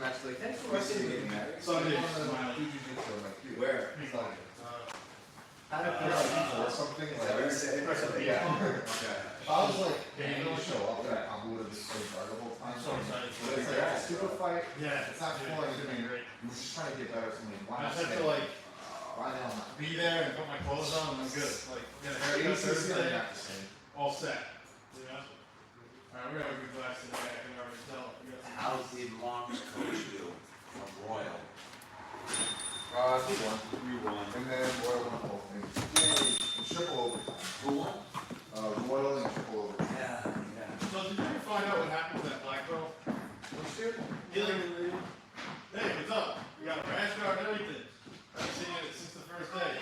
match, like, thanks for getting married. Sunday. Do jiu-jitsu. I'm like, dude, Where? He's like, I or something like that. Yeah. If I was like, hey, you show up, then I probably would have just played guard the whole time. I'm so excited. But it's like a super fight. Yeah. It's not cool. Like, I'm just trying to get better. So I'm like, why I not just have stay? to like Why the hell not? be there and put my clothes on and I'm good. Like get a haircut Thursday, all set. You know? Alright, we're gonna have a good class today, I can already tell. How did Long's coach do from Royal? 3-1. And then Royal won the whole thing. Triple overtime. Who won? Royal and triple overtime. Yeah. So did you ever find out what happened to that black belt? What's your? Hey, what's up? We got a rash guard and everything. I've been seeing it since the first day.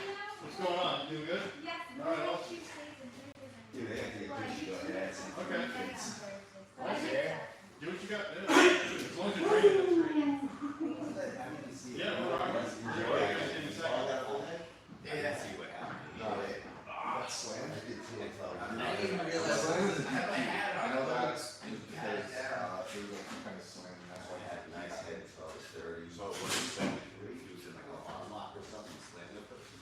What's going on? You doing good? Yes. Alright, I'll Dude, they have to get Okay. What's there? Do what you got to do. As long as you're drinking, that's great. Yeah, we're all right. Yeah, see what happened. That's slam. I didn't even realize I know that's because they were kind of slamming. That's why I had a nice head until I was 30. So what he said, he was in like a unlock or something, slammed the person.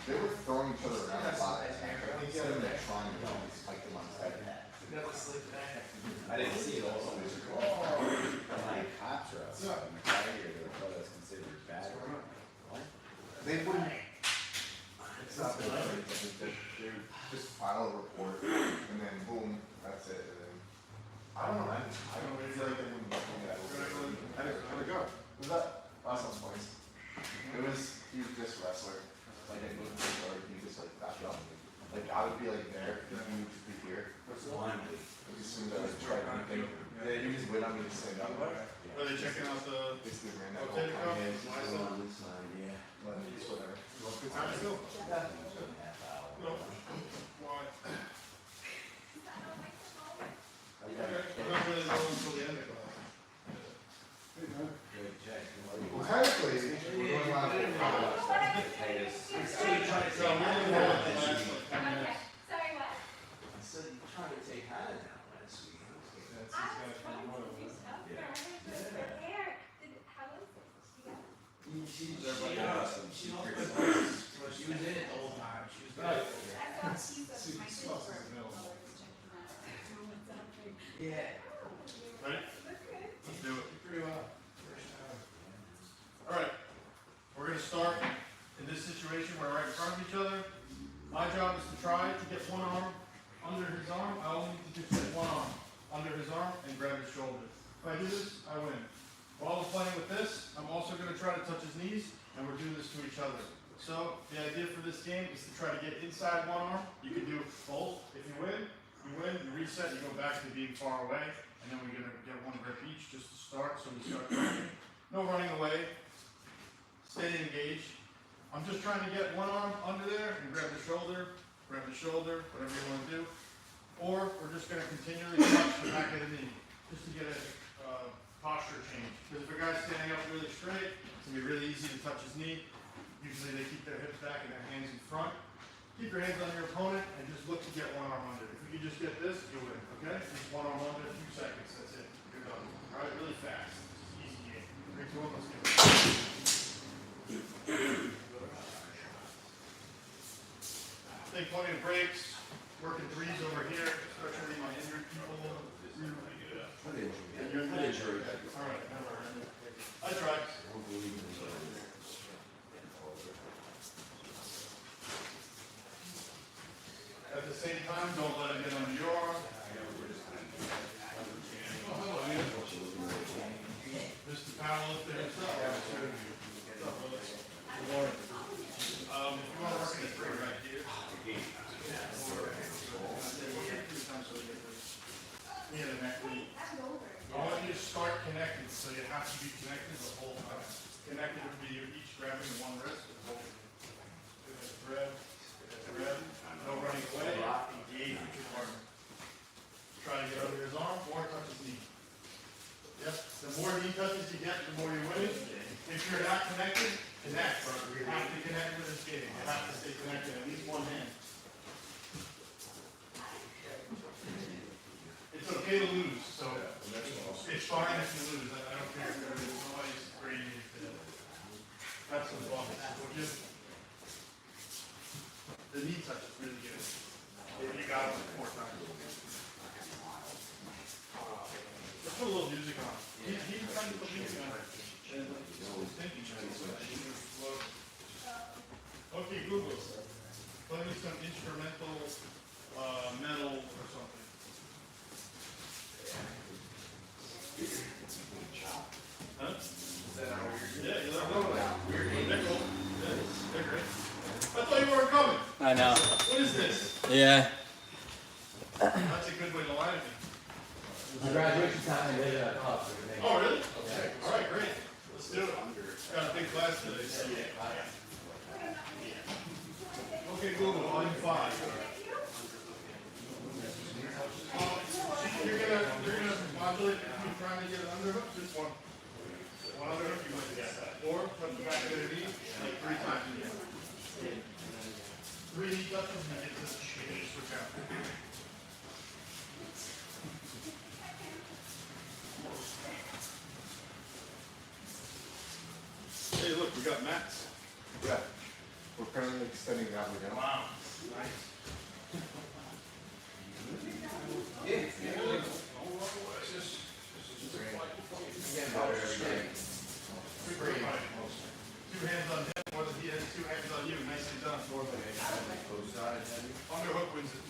They were throwing each other around a lot. I think they were trying to spike them on his head. I didn't see it also. Like cops are outside in the car here, they thought it was considered bad. What? They wouldn't. It's not their right. They just file a report and then boom, that's it. And then I don't know. I don't really feel like they wouldn't look at it. How'd it go? What was that? Awesome points. It was he was just a wrestler. Like I moved to the he just like back up. Like I would be like there, and he would just be here. Blindly. As soon as I was trying anything, yeah, you just wait on me to stand up. Are they checking out the Basically ran that hotel whole time. Yeah. But it's whatever. good time still? No. Why? Okay. I'm not really going until the end of class. Well, technically, we're going live for So I'm really more than the last like 10 minutes. Sorry, what? I said you tried to take Hannah down last week. That's I just was gonna trying be one to of do them. stuff for her. Her hair. How was it? She She was in it the whole time. She was Right. I thought she was my Sauce sister. in the middle. Yeah. Ready? Let's do it. Pretty well. Alright. We're gonna start in this situation. We're right in front of each other. My job is to try to get one arm under his arm. I only need to just get one arm under his arm and grab his shoulder. If I do this, I win. While we're playing with this, I'm also going to try to touch his knees, and we're doing this to each other. So the idea for this game is to try to get inside one arm. You can do both. If you win, you reset, you go back to being far away, and then we're going to get one grip each just to start. So we start running. No running away. Stay engaged. I'm just trying to get one arm under there and grab the shoulder, whatever you want to do. Or we're just going to continually touch the back of the knee, just to get a posture change. Because if a guy's standing up really straight, it's going to be really easy to touch his knee. Usually they keep their hips back and their hands in front. Keep your hands on your opponent and just look to get one arm under. If you can just get this, you win, okay? Just one arm under, a few seconds, that's it. Good done. All right, really fast. This is easy game. 3, 2, 1, let's get it. Take plenty of breaks. Working threes over here, especially my injured people. What injury? All right, never mind. I tried. At the same time, don't let it get under your arm. Oh, hello, Ian. Mr. Powerlifter himself. Good morning. If you want to work in the three right here. Yeah, the neck knee. I want you to start connected, so you have to be connected the whole time. Connected would be you're each grabbing one wrist. Thread, no running away, engage with your partner. Try to get under his arm, or touch his knee. Yep, the more knee touches you get, the more you win. If you're not connected, connect, brother. You have to connect with this game. You have to stay connected, at least one hand. It's okay to lose, so it's fine if you lose. I don't care if everybody's Have some fun, would you? The knee touch is really good. If you got it 4 times. Let's put a little music on. He's trying to put music on. Okay, Google. Play me some instrumental metal or something. Huh? Yeah, you let go of that. They're cool. Yeah, they're great. I thought you weren't coming. I know. What is this? Yeah. That's a good way to lie to me. It's graduation time, they did a cup. Oh, really? Okay. All right, great. Let's do it. Got a big class today. Okay, Google, volume 5. You're gonna modulate between trying to get an underhook. Just one underhook you might get that. Or touch the back of their knee like 3 times again. 3 knee touches and get this switch out. Hey, look, we got mats. Yeah. We're currently extending that one down. Wow, nice. Super fine. 2 hands on him, more than he has 2 hands on you. Nicely done. Underhook wins it.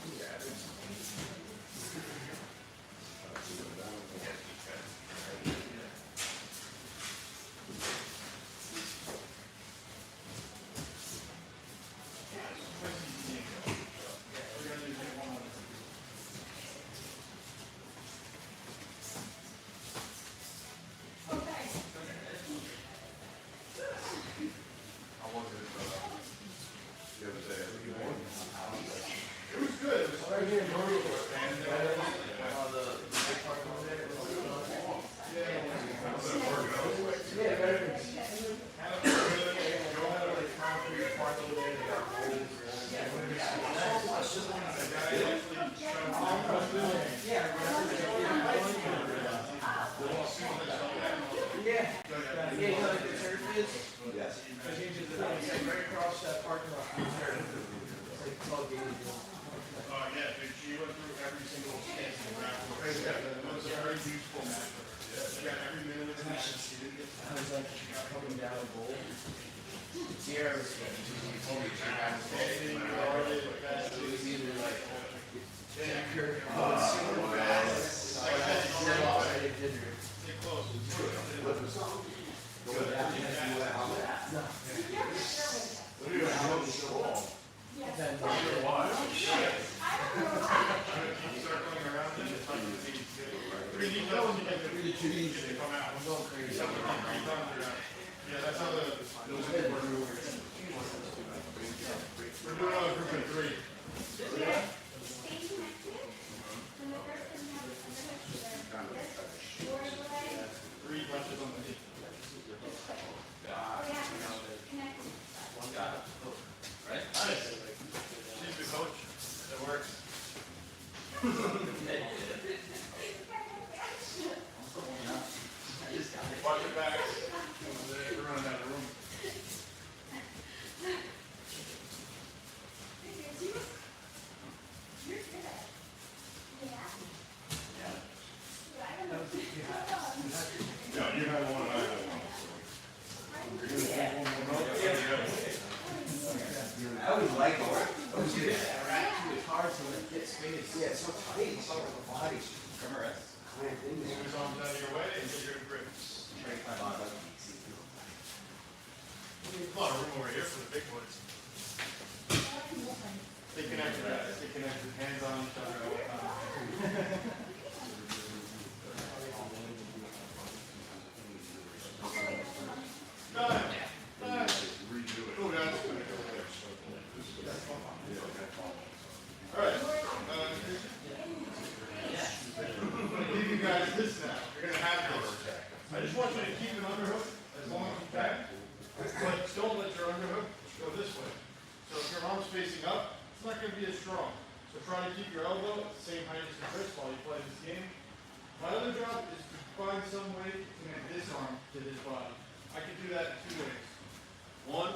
1,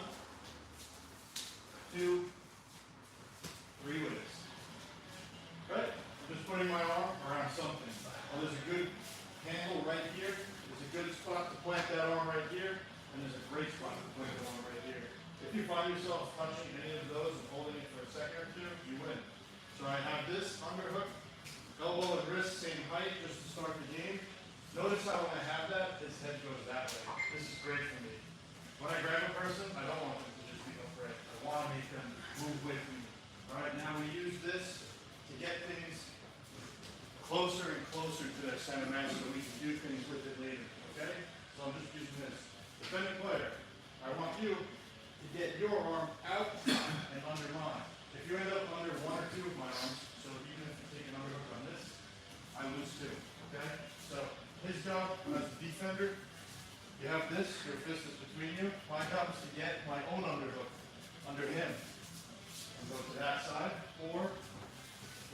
2, 3 with this. Right? I'm just putting my arm around something. Well, there's a good handle right here. There's a good spot to plant that arm right here. And there's a great spot to plant that arm right here. If you find yourself touching any of those and holding it for a second or two, you win. So I have this underhook, elbow and wrist, same height, just to start the game. Notice how when I have that, his head goes that way. This is great for me. When I grab a person, I don't want them to just be afraid. I want to make them move with me. All right, now we use this to get things closer and closer to that center mass so we can do things with it later. Okay? So I'm just using this. Defending player, I want you to get your arm out and under mine. If you end up under 1 or 2 of my arms, so even if you take an underhook on this, I lose 2. Okay? So his job as a defender, you have this, your fist is between you. My job is to get my own underhook under him and go to that side, or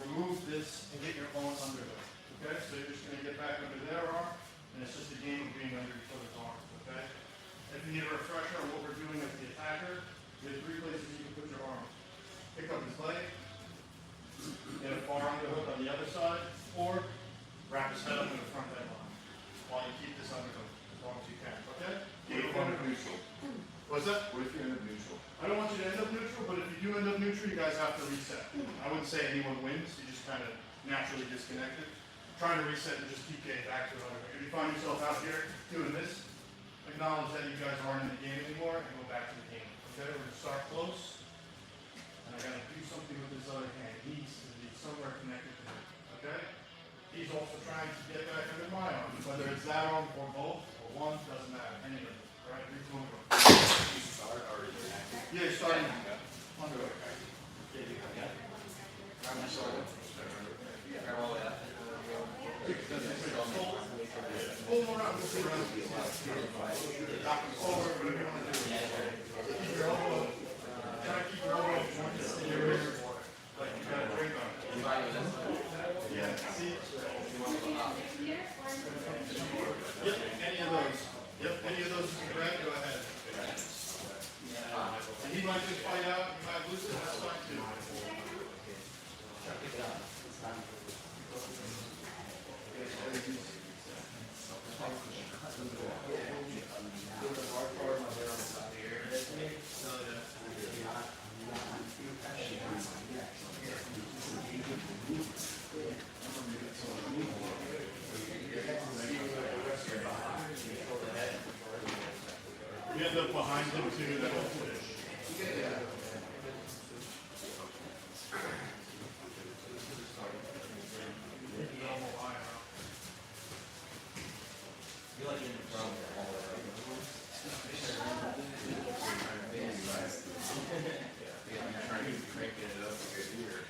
remove this and get your own underhook. Okay? So you're just going to get back under their arm, and it's just a game of being under each other's arms. Okay? If you need a refresher on what we're doing with the attacker, there's 3 places you can put your arm. Pick up his leg, get a far underhook on the other side, or wrap his head up in the front head line while you keep this underhook as long as you can. Okay? What if you end up neutral? What's that? What if you end up neutral? I don't want you to end up neutral, but if you do end up neutral, you guys have to reset. I wouldn't say anyone wins. You just kind of naturally disconnected. Trying to reset and just keep getting back to it. If you find yourself out here doing this, acknowledge that you guys aren't in the game anymore and go back to the game. Okay, we're going to start close. And I got to do something with this other hand. He needs to be somewhere connected to him. Okay? He's also trying to get back under my arm. Whether it's that arm or both or one, doesn't matter. Any of them. All right, 3, 2, 1, go. Yeah, you're starting under it. Grab my shoulder. Grab all the way up. Pull them around, pull them around. Knock them forward, whatever you want to do. Keep your elbow. Try to keep your elbow pointed in your wrist, like you got a drink on it. Yeah, see? Yep, any of those. Yep, any of those you can grab, go ahead. And he might just fight out, you might lose it, that's fine too. You end up behind him too, that whole fish. You're like in the front all the way. I'm trying to crank it up here.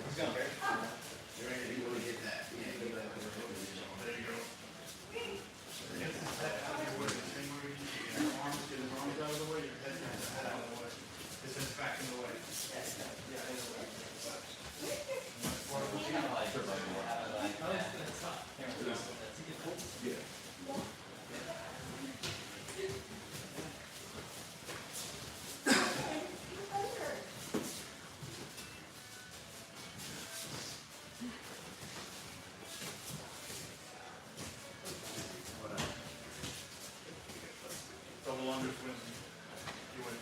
Let's go. You're ready to really hit that. Yeah, go back. There you go. Yes, his head out of the way, the same way you get your arms, get his arms out of the way, your head gets his head out of the way. His head's back in the way. Double unders wins. You win.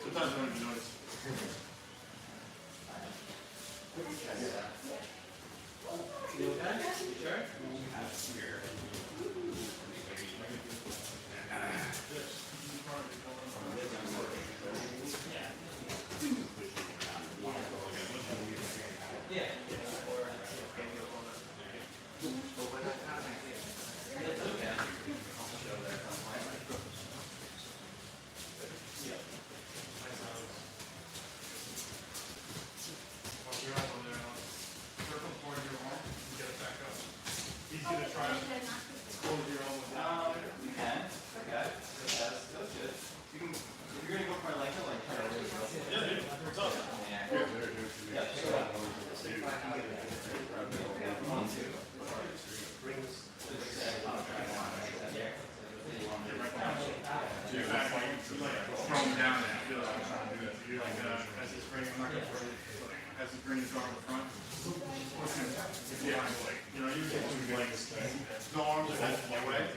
Sometimes I don't even notice. You okay? You sure? Yeah. That's okay. He's gonna try to close your elbow down. You can. Okay. That's good. You can. If you're gonna go for like try to really go. Yeah, dude. What's up? Yeah. Yeah, there, Yeah. there. Sure. You're back, like, throw him down and feel like I'm trying to do that to you. Like, as he's bringing, I'm not gonna bring it, as he's bringing his arm in front, push him behind, like, you know, you get two legs, no arms are that far away.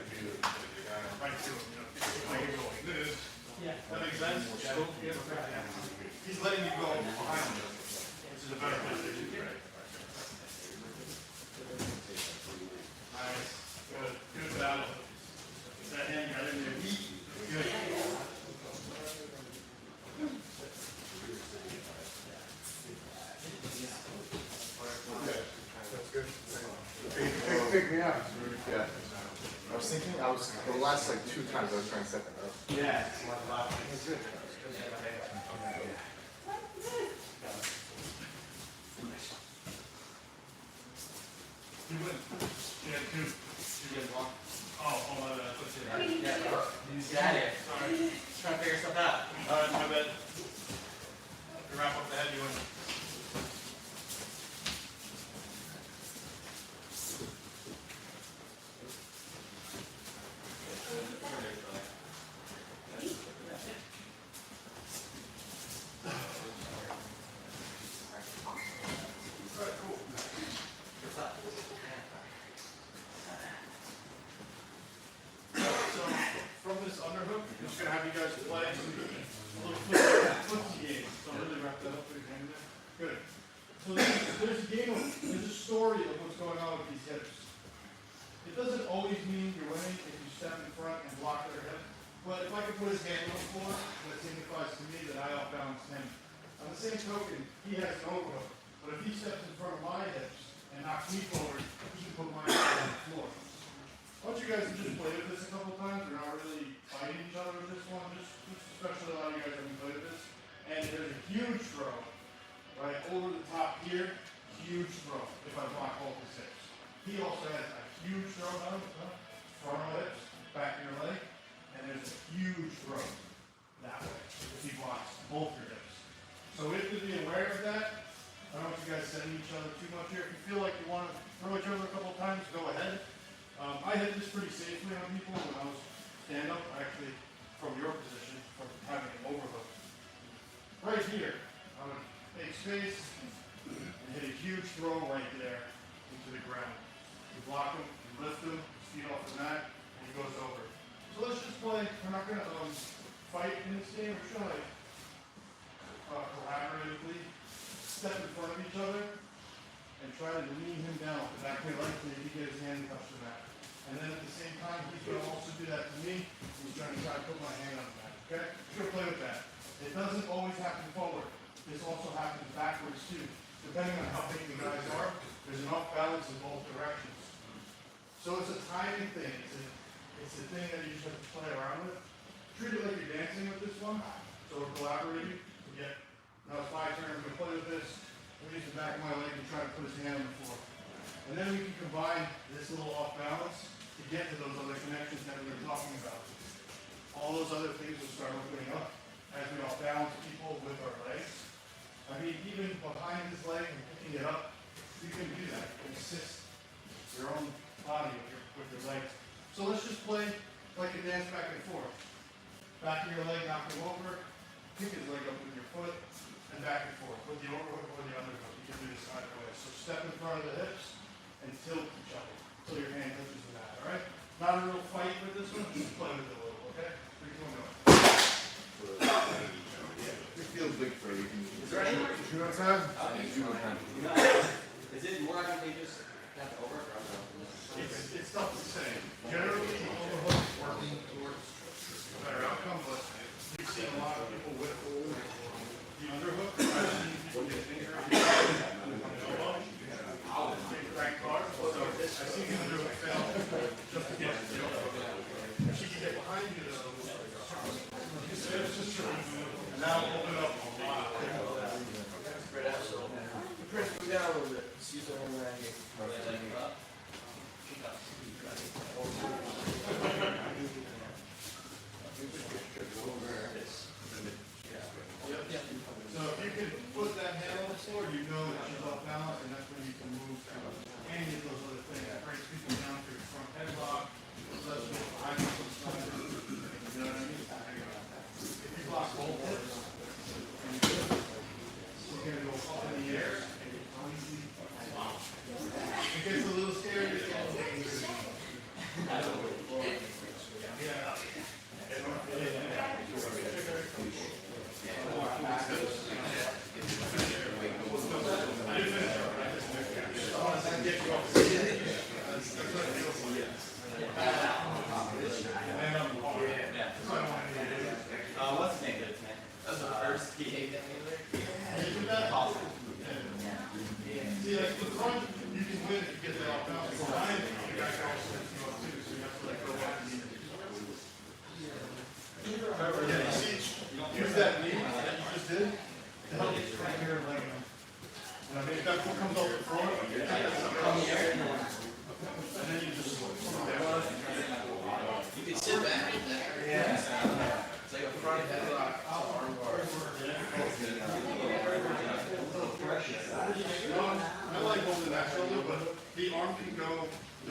Right to him, you know, like you go like this. That makes sense? He's letting you go behind him, which is a better position. Nice, good battle. That hand got in there. Good. That's good. Pick me up. Yeah. I was thinking, the last like 2 times I was trying to set that up. Yeah. That's good. You win. You had 2. You get 1. Oh, my bad. Let's see. Yeah. You just got it. Sorry. Trying to figure stuff out. Alright, my bad. You wrap up the head, you win. From this underhook, I'm just gonna have you guys play some little footsie games. So really wrap that up with your hand there. Good. So there's a game of, there's a story of what's going on with these hips. It doesn't always mean you're winning if you step in front and block their hip. But if I could put his hand on the floor, that signifies to me that I outbalanced him. On the same token, he has an overhook. But if he steps in front of my hips and knocks me forward, he can put my hand on the floor. I want you guys to just play with this a couple times. We're not really fighting each other with this one, just especially a lot of you guys haven't played with this. And there's a huge throw, right over the top here, huge throw if I block both his hips. He also has a huge throw down, front of hips, back of your leg, and there's a huge throw that way if he blocks both your hips. So we have to be aware of that. I don't want you guys sending each other too much here. If you feel like you want to throw each other a couple times, go ahead. I hit this pretty safely on people when I was stand-up, actually, from your position, from having an overhook. Right here, I'm going to take space and hit a huge throw right there into the ground. You block him, you lift him, his feet off the mat, and he goes over. So let's just play. We're not going to fight in this game. We're just going to collaboratively step in front of each other and try to lean him down with the back of your leg so he get his hand and touch the mat. And then at the same time, he's going to also do that to me. He's trying to try to put my hand on the mat. Okay? We're going to play with that. It doesn't always happen forward. This also happens backwards too. Depending on how big the guys are, there's enough balance in both directions. So it's a timing thing. It's a thing that you just have to play around with. Treat it like you're dancing with this one. So we're collaborating. Now it's my turn. I'm going to play with this. I'm going to use the back of my leg and try to put his hand on the floor. And then we can combine this little off balance to get to those other connections that we were talking about. All those other things will start opening up as we off balance people with our legs. I mean, even behind this leg and picking it up, you can do that. You can assist your own body with your legs. So let's just play like a dance back and forth. Back of your leg, knock him over, pick his leg up with your foot, and back and forth with the overhook or the underhook. You can do this either way. So step in front of the hips and tilt each other until your hand touches the mat, alright? Not a real fight with this one, just play with it a little, okay? 3, 2, 1, go. It feels big for you. Is there any? You know what I'm Is it more advantageous to have the overhook or underhook? It's not the same. Generally, the overhook is working towards a better outcome, but we've seen a lot of people with the underhook. I've seen people get injured on the elbow. Big crank bar. So I've seen the underhook fail just to get to the overhook. If she can get behind you, though, it's just true. And that'll open up a lot. Chris, we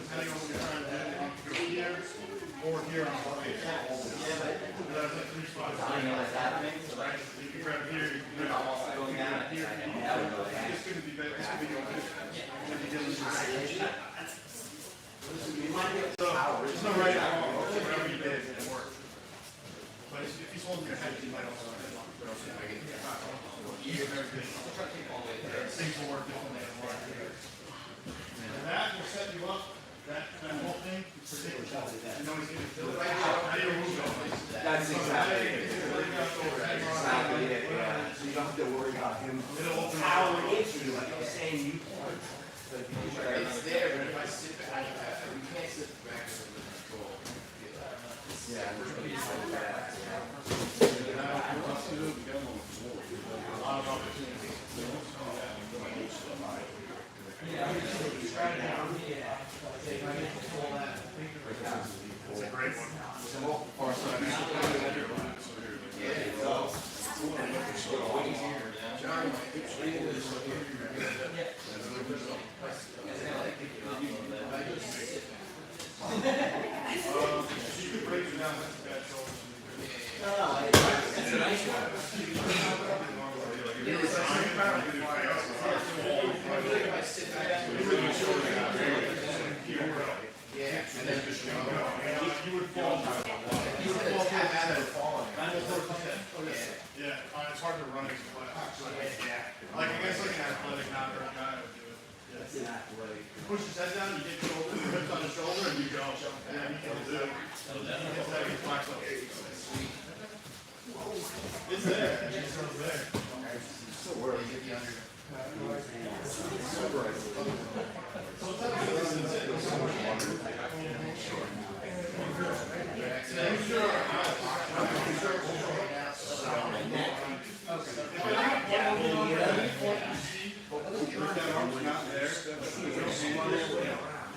depending on what you're trying to do, you can go here or here on the blade. There's like 3 spots. Right? You can grab here, you can grab here. This could be better. This could be your So, there's no right or wrong. Whatever you did, it worked. But if he's holding your head, you might also have it. Things will work differently at work. And that will set you up. That whole thing is predictable. You know he's going to do it. How do you move it? That's exactly it. Exactly it, yeah. So you don't have to worry about him powering into you, like I was saying, you can't. It's there, but if I sit back, you can't sit back with the control. Yeah, we're pretty like that. A lot of opportunities. It's a great one. You could break it down, that's a bad shoulder. It's a nice one. You would fall. Yeah, it's hard to run as a player. Like against like an athletic, not very guy would do it. You push his head down, you get your hips on his shoulder, and you go. Yeah, he can do it. He flex up. It's there. It's over there. Still works.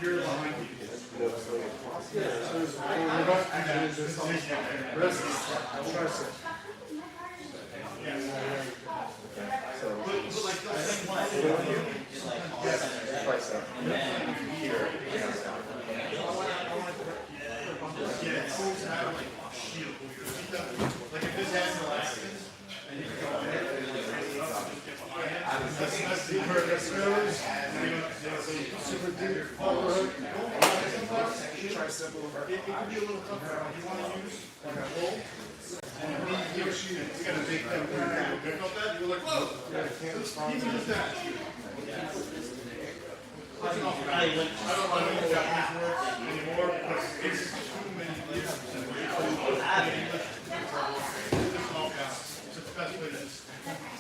You're behind people. Like if this has an elastic, and you can go ahead and super deep. Try simple. It can be a little tougher. You want to use like a hole, and when you hear shooting, it's got a big thing. You pick up that, you're like, whoa! Even just that. I don't know if that works anymore because it's too many years. It's the best way to just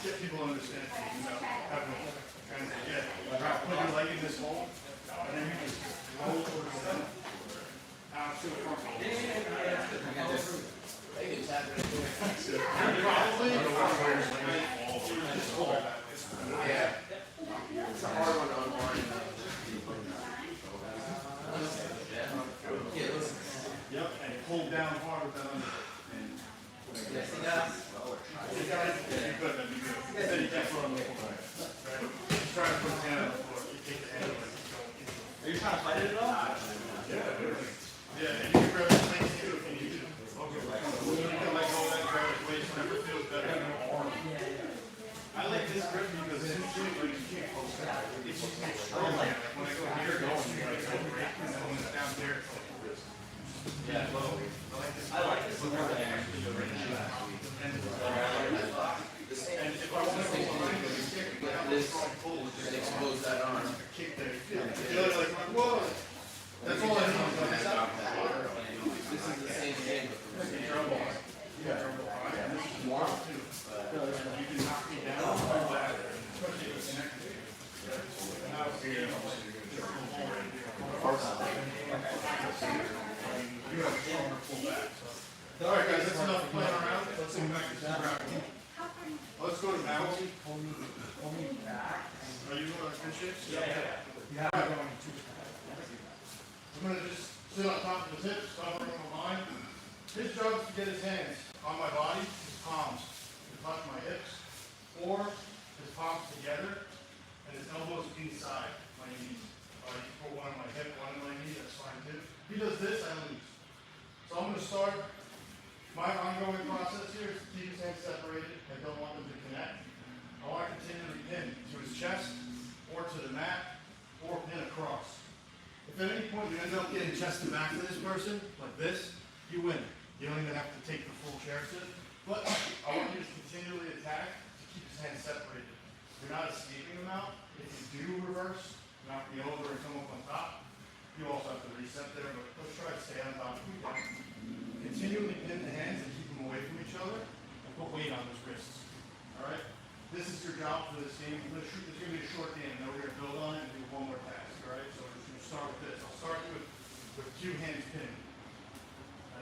get people to understand things without having to kind of get. Put your leg in this hole, and then you just roll towards the center. Yeah. It's a hard one to unwind. Yep, and pull down hard with that under. Yes, he does. If you could, that'd be good. Then you can't put on the floor. Right? Just try to put his hand on the floor. You take the hand away. Are you trying to fight it at all? Yeah, and you can grab his legs too if you need to. You can let go of that, grab his waist, whenever it feels better. I like this grip because it's like you can't close that. It's just like strong. Like when I go here, and then when it's down here, it's like this. Yeah, low. I like this more than actually the range. And if I want to go behind it, you got this strong pull, just Expose that arm. kick there. You're like, whoa. That's all I need. This is the same thing. Yeah. And this is more too. You can knock me down. Especially if it's connected. And now it's here. You have a stronger pull back. All right, guys, that's enough playing around. Let's go back to ground. Let's go to balance. Are you finished? Yeah. I'm going to just sit on top of his hips, covering him behind. His job is to get his hands on my body, his palms, to touch my hips, or his palms together, and his elbows inside my knees. You can put one on my hip, one on my knee, he does this, I lose. So I'm gonna start, my ongoing process here is to keep his hands separated. I don't want them to connect. I want to continually pin to his chest, or to the mat, or pin across. If at any point you end up getting chest to back to this person, like this, you win. You don't even have to take the full chair sit. But I want you to continually attack to keep his hands separated. You're not escaping them out. If you do reverse, knock me over and come up on top, you also have to reset there, but let's try to stay on top if we can. Continually pin the hands and keep them away from each other, and put weight on those wrists. Alright? This is your job for this game. It's going to be a short game. Now we're going to build on it and do one more task. Alright? So we're just going to start with this. I'll start with 2 hands pinned.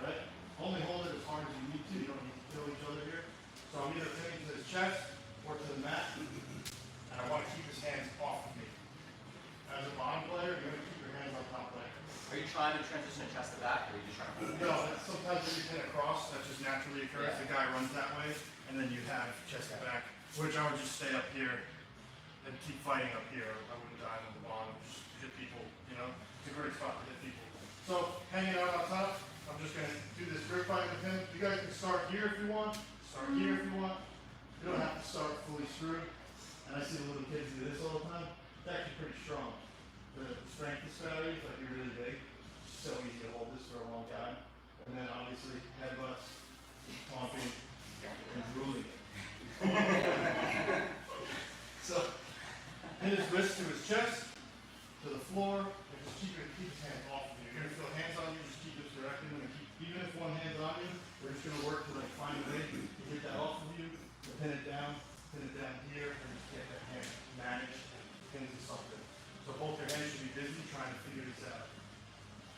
Alright? Only hold it as hard as you need to. You don't need to kill each other here. So I'm either pinning to his chest or to the mat. And I want to keep his hands off of me. As a bottom player, you're going to keep your hands on top player. Are you trying to transition chest to back, or are you just trying to hold it? No, that's sometimes when you pin across, that just naturally occurs. The guy runs that way, and then you have chest to back, which I would just stay up here and keep fighting up here. I wouldn't dive on the bottom, just hit people, you know? It's a great spot to hit people. So, hanging out on top, I'm just going to do this grip fight with him. You guys can start here if you want, start here if you want. You don't have to start fully through. And I see the little kids do this all the time. It's actually pretty strong. The strength disparity is like you're really big. It's so easy to hold this for a long time. And then obviously headbutts, pumping, and drooling. So, pin his wrist to his chest, to the floor, and just keep his hands off of you. You're gonna feel hands on you, just keep this directly. We're gonna keep, even if one hand's on you, we're just gonna work to like find a way to get that off of you, to pin it down here, and just get that hand managed, pin to something. So both your hands should be busy trying to figure this out.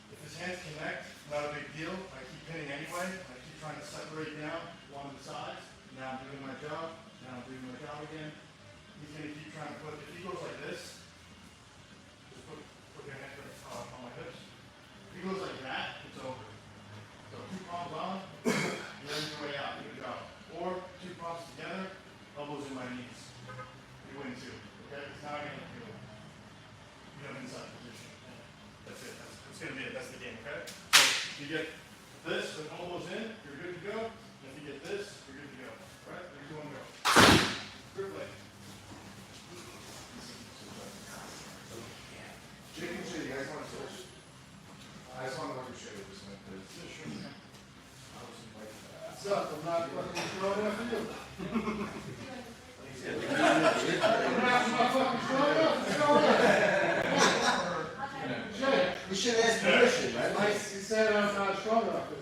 If his hands connect, not a big deal. I keep pinning anyway. I keep trying to separate down one of the sides. Now I'm doing my job. Now I'm doing my job again. He's going to keep trying to put, if he goes like this, just put your hand on my hips. If he goes like that, it's over. So 2 palms on, you're on your way out. Good job. Or 2 palms together, elbows in my knees. You win too. Okay? It's not going to do it. You have inside position. That's it. That's gonna be it. That's the game, okay? So you get this with elbows in, you're good to go. And if you get this, you're good to go. Right? 3, 2, 1, go. Grip leg. Chicken shit, you guys want to switch? I just want to look at shit with this one, because I was like, What's up? I'm not fucking strong enough for you. I'm not fucking strong enough. What's going on? We should ask permission, right? You said I'm not strong enough.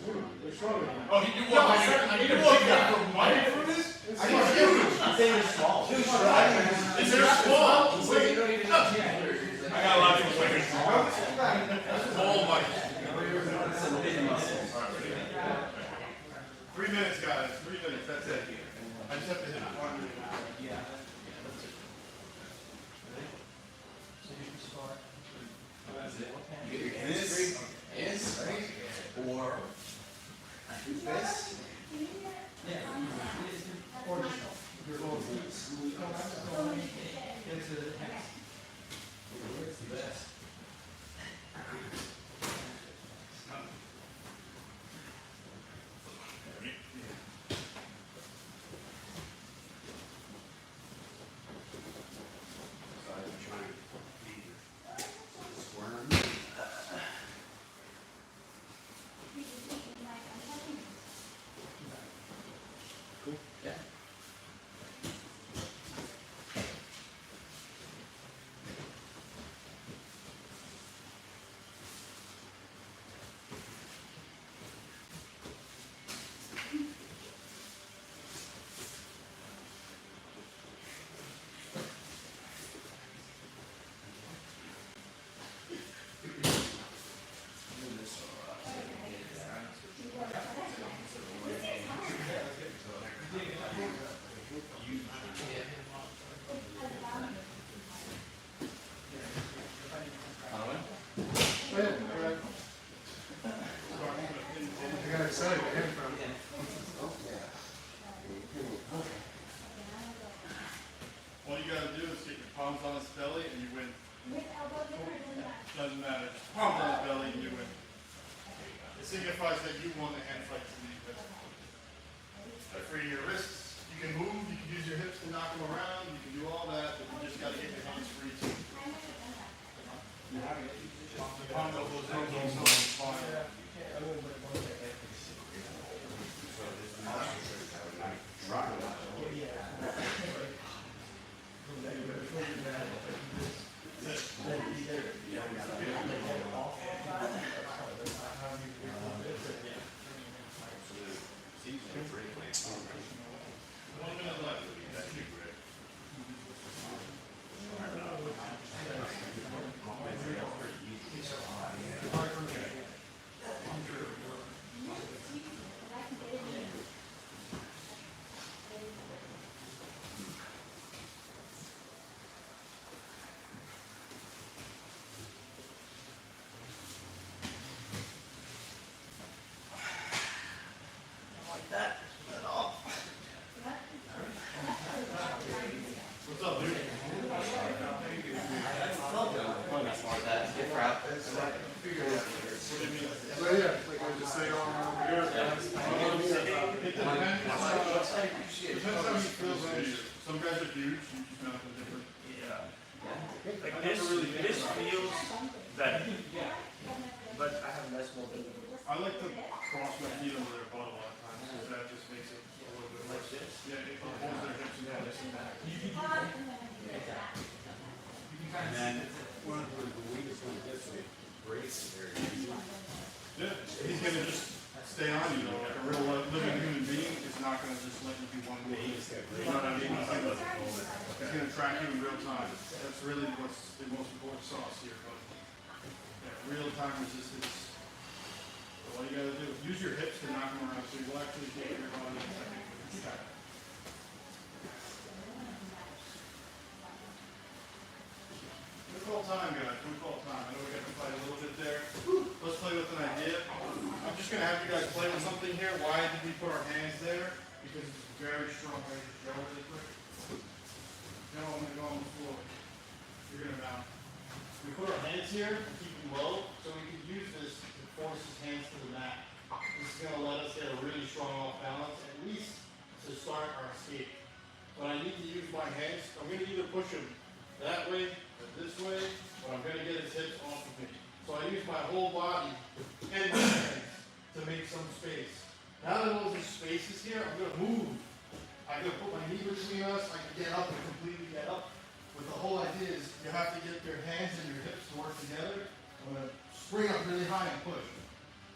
You're strong enough. Oh, you want I need to look for money for this? I know huge. I'm saying you're small. Too strong. Is there small? Wait, you don't even know. I got a lot of people playing strong. Oh my. 3 minutes, guys. 3 minutes. That's it. I just have to hit it. 1 minute. Yeah. You get your hands free. Hands free. Or this. Or just your little boots. Where's the best? I got excited. All you gotta do is get your palms on his belly and you win. With elbows in or doing that? Doesn't matter. Just palms on his belly and you win. signifies that you won the hand fight to me. Free your wrists. You can move. You can use your hips to knock them around. You can do all that, but you just got to get your hands free too. The combo goes in, fine. What's up, dude? Get proud. What do you mean? Well, yeah, like I was just saying, it depends how he feels under you. Some guys are huge, you just mount them different. Like this feels better, but I have less mobility. I like to cross my feet over their butt a lot of times, because that just makes it a little bit Like less. this. Yeah, it holds their hips and hips and back. And then one of the weakest ones gets a brace very easy. Yeah, he's gonna just stay on you though, like a real living human being is not gonna just let you do one move. You know what I mean? He's gonna track you in real time. That's really what's the most important sauce here, but yeah, real time resistance. So all you gotta do is use your hips to knock them around so you will actually get your body in second. We call time, guys. We call time. I know we got to play a little bit there. Let's play with an idea. I'm just going to have you guys play with something here. Why did we put our hands there? Because it's very strong. Right? Joe, really quick. Joe, I'm going to go on the floor. You're going to mount. We put our hands here to keep them low, so we can use this to force his hands to the mat. This is going to let us get a really strong off balance, at least to start our escape. When I need to use my hands, I'm going to either push him that way or this way, but I'm going to get his hips off of me. So I use my whole body and my hands to make some space. Now that all this space is here, I'm going to move. I'm going to put my knee between us. I can get up and completely get up. But the whole idea is you have to get your hands and your hips to work together. I'm going to spring up really high and push.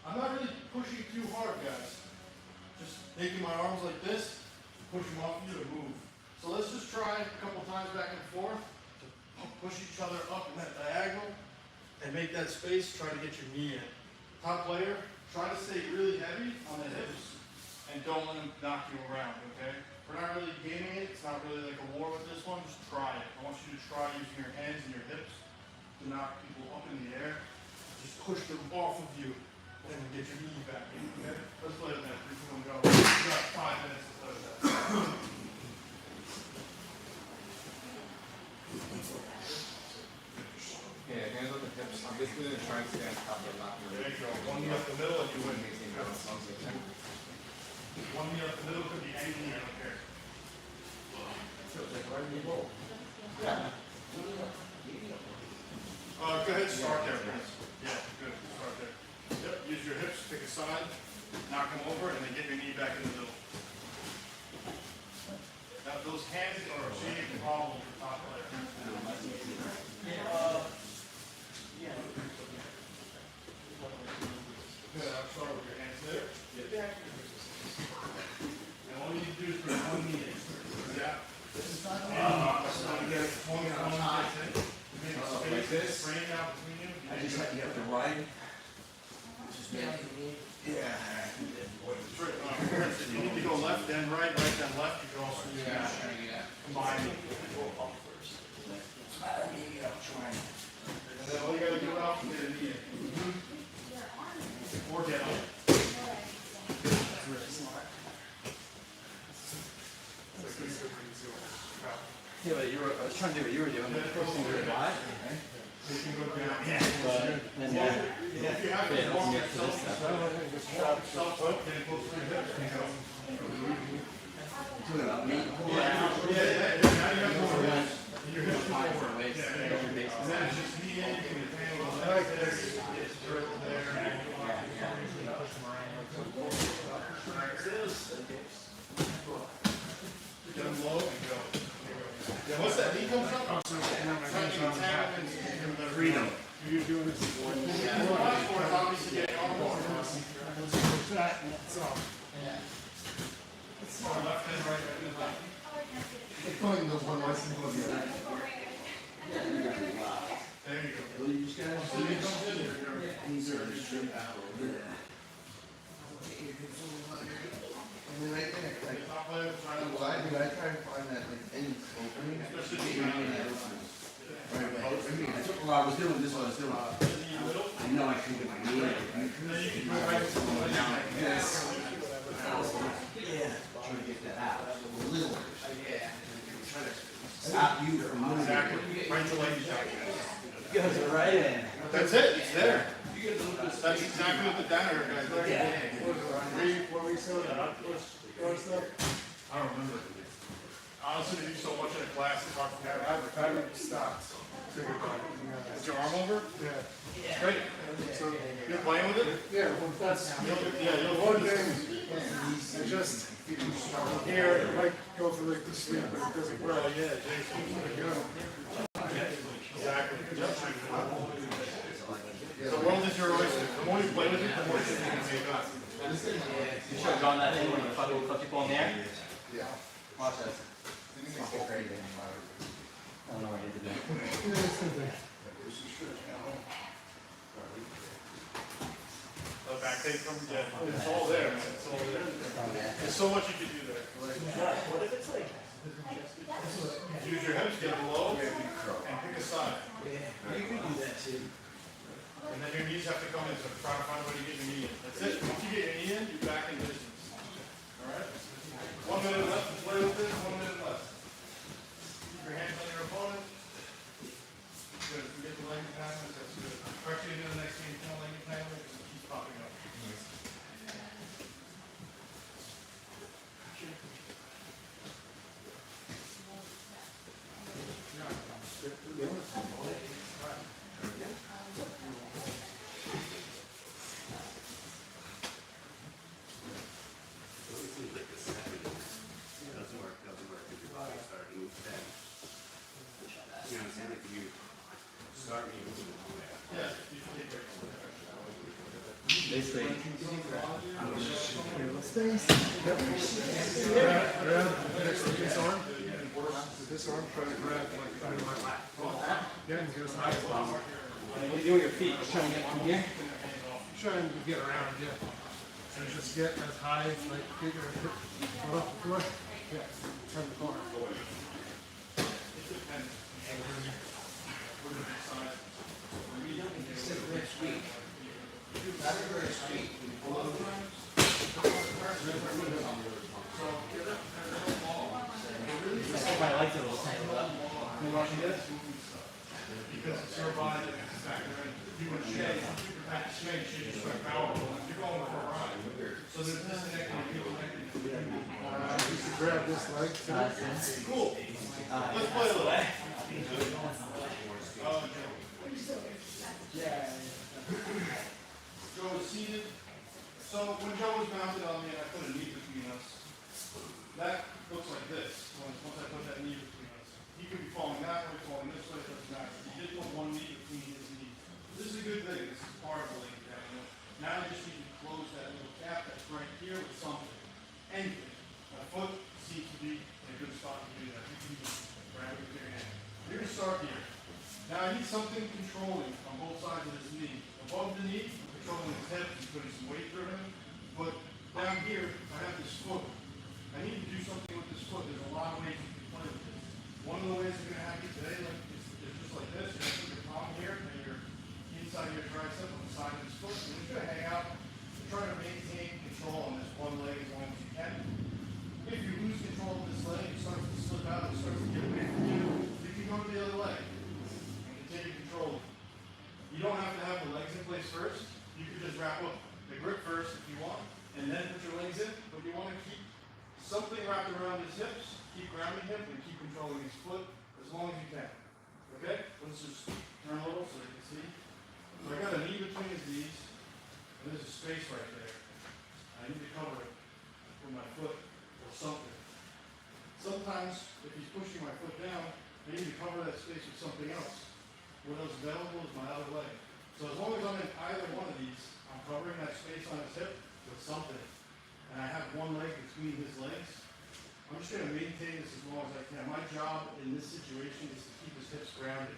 I'm not really pushing too hard, guys. Just taking my arms like this, push them off you to move. So let's just try a couple times back and forth to push each other up in that diagonal and make that space. Try to get your knee in. Top player, try to stay really heavy on the hips and don't let them knock you around, okay? We're not really gaming it. It's not really like a war with this one. Just try it. I want you to try using your hands and your hips to knock people up in the air. Just push them off of you and get your knee back in, okay? Let's play with that. 3, 2, 1, go. We got 5 minutes to play with that. Yeah, hands on the hips. I'm basically gonna try and stay on top of not There you go. One knee up the middle and you win. maintain balance on the thing. One knee up the middle could be any knee, I don't care. Go ahead, start there, please. Yeah, good, start there. Yep, use your hips, pick a side, knock them over, and then get your knee back in the middle. Now, those hands are a big problem for top players. Good, I'll start with your hands there. And all you need to do is put one knee in. Yeah. Like this. Frame out between you. I just have, you have to ride. That's right. If you need to go left, then right, right, then left, you can also do that. Combine it. And then all you gotta do now is get a knee in. Or get up. Yeah, but I was trying to do what you were doing. Pushing your butt. You can go down. But then If you have to it walk doesn't get to this yourself, step. South foot, getting close to your hips. Yeah, now you have more hips. And your hips are forward. Yeah, and then it's just knee in, you can handle it like this. It's right there. Push them around. Get them low and go. Yeah, once that knee comes up, Freedom. You're doing this. obviously get on more. Left and right in the back. It's funny, those one license will be like. There you go. So you comes in here. I mean, I think, like, Top leg, try to what I do, I try to find that, like, any opening. especially if you're Right, but I mean, I took, well, I was doing this, what I was doing. I know I can get my knee. then you can go right to the leg. Yes. Yeah. Trying to get that out. A little. Stop you from moving. Exactly. Right to leg shot. Goes right in. That's it, it's there. That's exactly what the downer guys do. What we saw that, stuff. I don't remember. Honestly, they do so much in a class, it's hard to remember. I haven't stopped. Thinking about it, yeah. Is your arm over? Yeah. Great. So, You're playing with it? yeah, well, that's, You'll one thing, I just, here, I might go for like the sleep, but it doesn't work. Oh, yeah, Jason. Exactly. The world is your oyster. The more you play with it, the more you can make up. You should have gone that in when you fucking put people in there. Yeah. Watch this. I think it's great. I don't know what I need to do. The back tape from, yeah, it's all there, man. It's all there. There's so much you can do there. What if it's like? Use your hips, get below, and pick a side. You can do that too. And then your knees have to come in, so try to find a way to get your knee in. That's it. Once you get your knee in, you're back in distance. Alright? 1 minute left to play with this, 1 minute left. Keep your hands on your opponent. Good. If you get the leg entanglement, that's good. Actually, into the next game, no leg entanglement, because it keeps popping up. Yeah, you can take breaks. Basically, Grab next to this arm. This arm, try to grab like under my lap. Yeah, and get as high as possible. what do you do with your feet? Just trying to get from here? Trying to get around, yeah. So just get as high, like, get your hip, come on. Yeah, turn the corner. My legs are a little tangled up. You're watching this? Because it's your body that's factor in. You would shake, you would have to shake, you just start powerful. You're going for a ride. So there's disconnecting and reconnecting. Used to grab this leg. Cool. Let's play a little. Joe is seated. So when Joe was mounted on me and I put a knee between us, that looks like this. Once I put that knee between us, he could be falling that way, falling this way, it doesn't matter. He did put one knee between his knees. This is a good thing. This is part of the leg down. Now you just need to close that little gap that's right here with something. Anything. My foot seems to be in a good spot to do that. You can just grab it with your hand. You're gonna start here. Now I need something controlling on both sides of his knee. Above the knee, I'm controlling his hip and putting some weight through him. But down here, I have this foot. I need to do something with this foot. There's a lot of ways you can play with this. One of the ways I'm gonna have you today, like, is just like this. You're gonna put your palm here and your inside your tricep on the side of his foot. You're just gonna hang out and try to maintain control on this one leg as long as you can. If you lose control of this leg, it starts to slip out, it starts to get away from you. You can go to the other leg and continue controlling. You don't have to have the legs in place first. You can just wrap up the grip first if you want, and then put your legs in, but you want to keep something wrapped around his hips, keep grounding him, and keep controlling his foot as long as you can. Okay? Let's just turn a little so you can see. So I got a knee between his knees, and there's a space right there. I need to cover it with my foot or something. Sometimes, if he's pushing my foot down, I need to cover that space with something else. What else is available is my other leg. So as long as I'm in either one of these, I'm covering that space on his hip with something. And I have one leg between his legs. I'm just going to maintain this as long as I can. My job in this situation is to keep his hips grounded.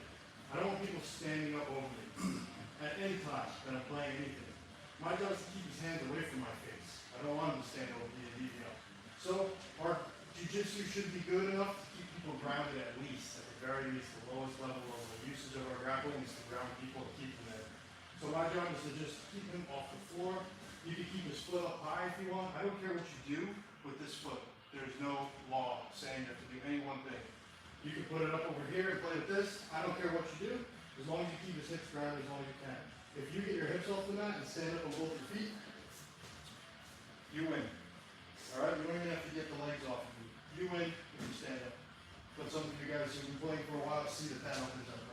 I don't want people standing up over me at any time when I'm playing anything. My job is to keep his hands away from my face. I don't want him to stand over me and beat me up. So our jiu-jitsu should be good enough to keep people grounded at least, at the very least, the lowest level of the usage of our grappling is to ground people and keep them there. So my job is to just keep him off the floor. You can keep his foot up high if you want. I don't care what you do with this foot. There's no law saying you have to do any one thing. You can put it up over here and play with this. I don't care what you do, as long as you keep his hips grounded as long as you can. If you get your hips off the mat and stand up on both your feet, you win. All right, you don't even have to get the legs off of you. You win if you stand up. But some of you guys who've been playing for a while see that that opens up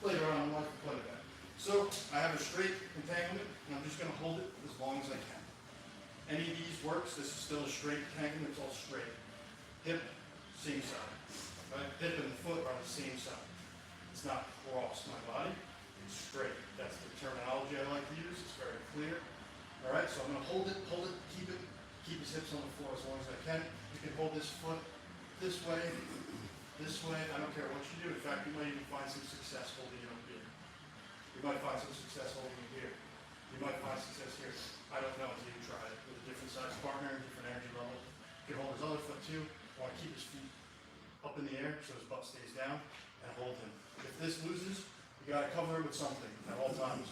later on in life to play that. So I have a straight entanglement, and I'm just going to hold it as long as I can. Any of these works. This is still a straight entanglement. It's all straight. Hip, same side. Right? Hip and the foot are the same side. It's not across my body. It's straight. That's the terminology I like to use. It's very clear. All right. So I'm going to hold it, keep it. Keep his hips on the floor as long as I can. You can hold this foot this way, I don't care what you do. In fact, you might even find some success holding it up here. You might find some success holding it here. You might find success here. I don't know until you try it with a different size partner, different energy level. You can hold his other foot too. You want to keep his feet up in the air so his butt stays down and hold him. If this loses, you got to cover it with something at all times.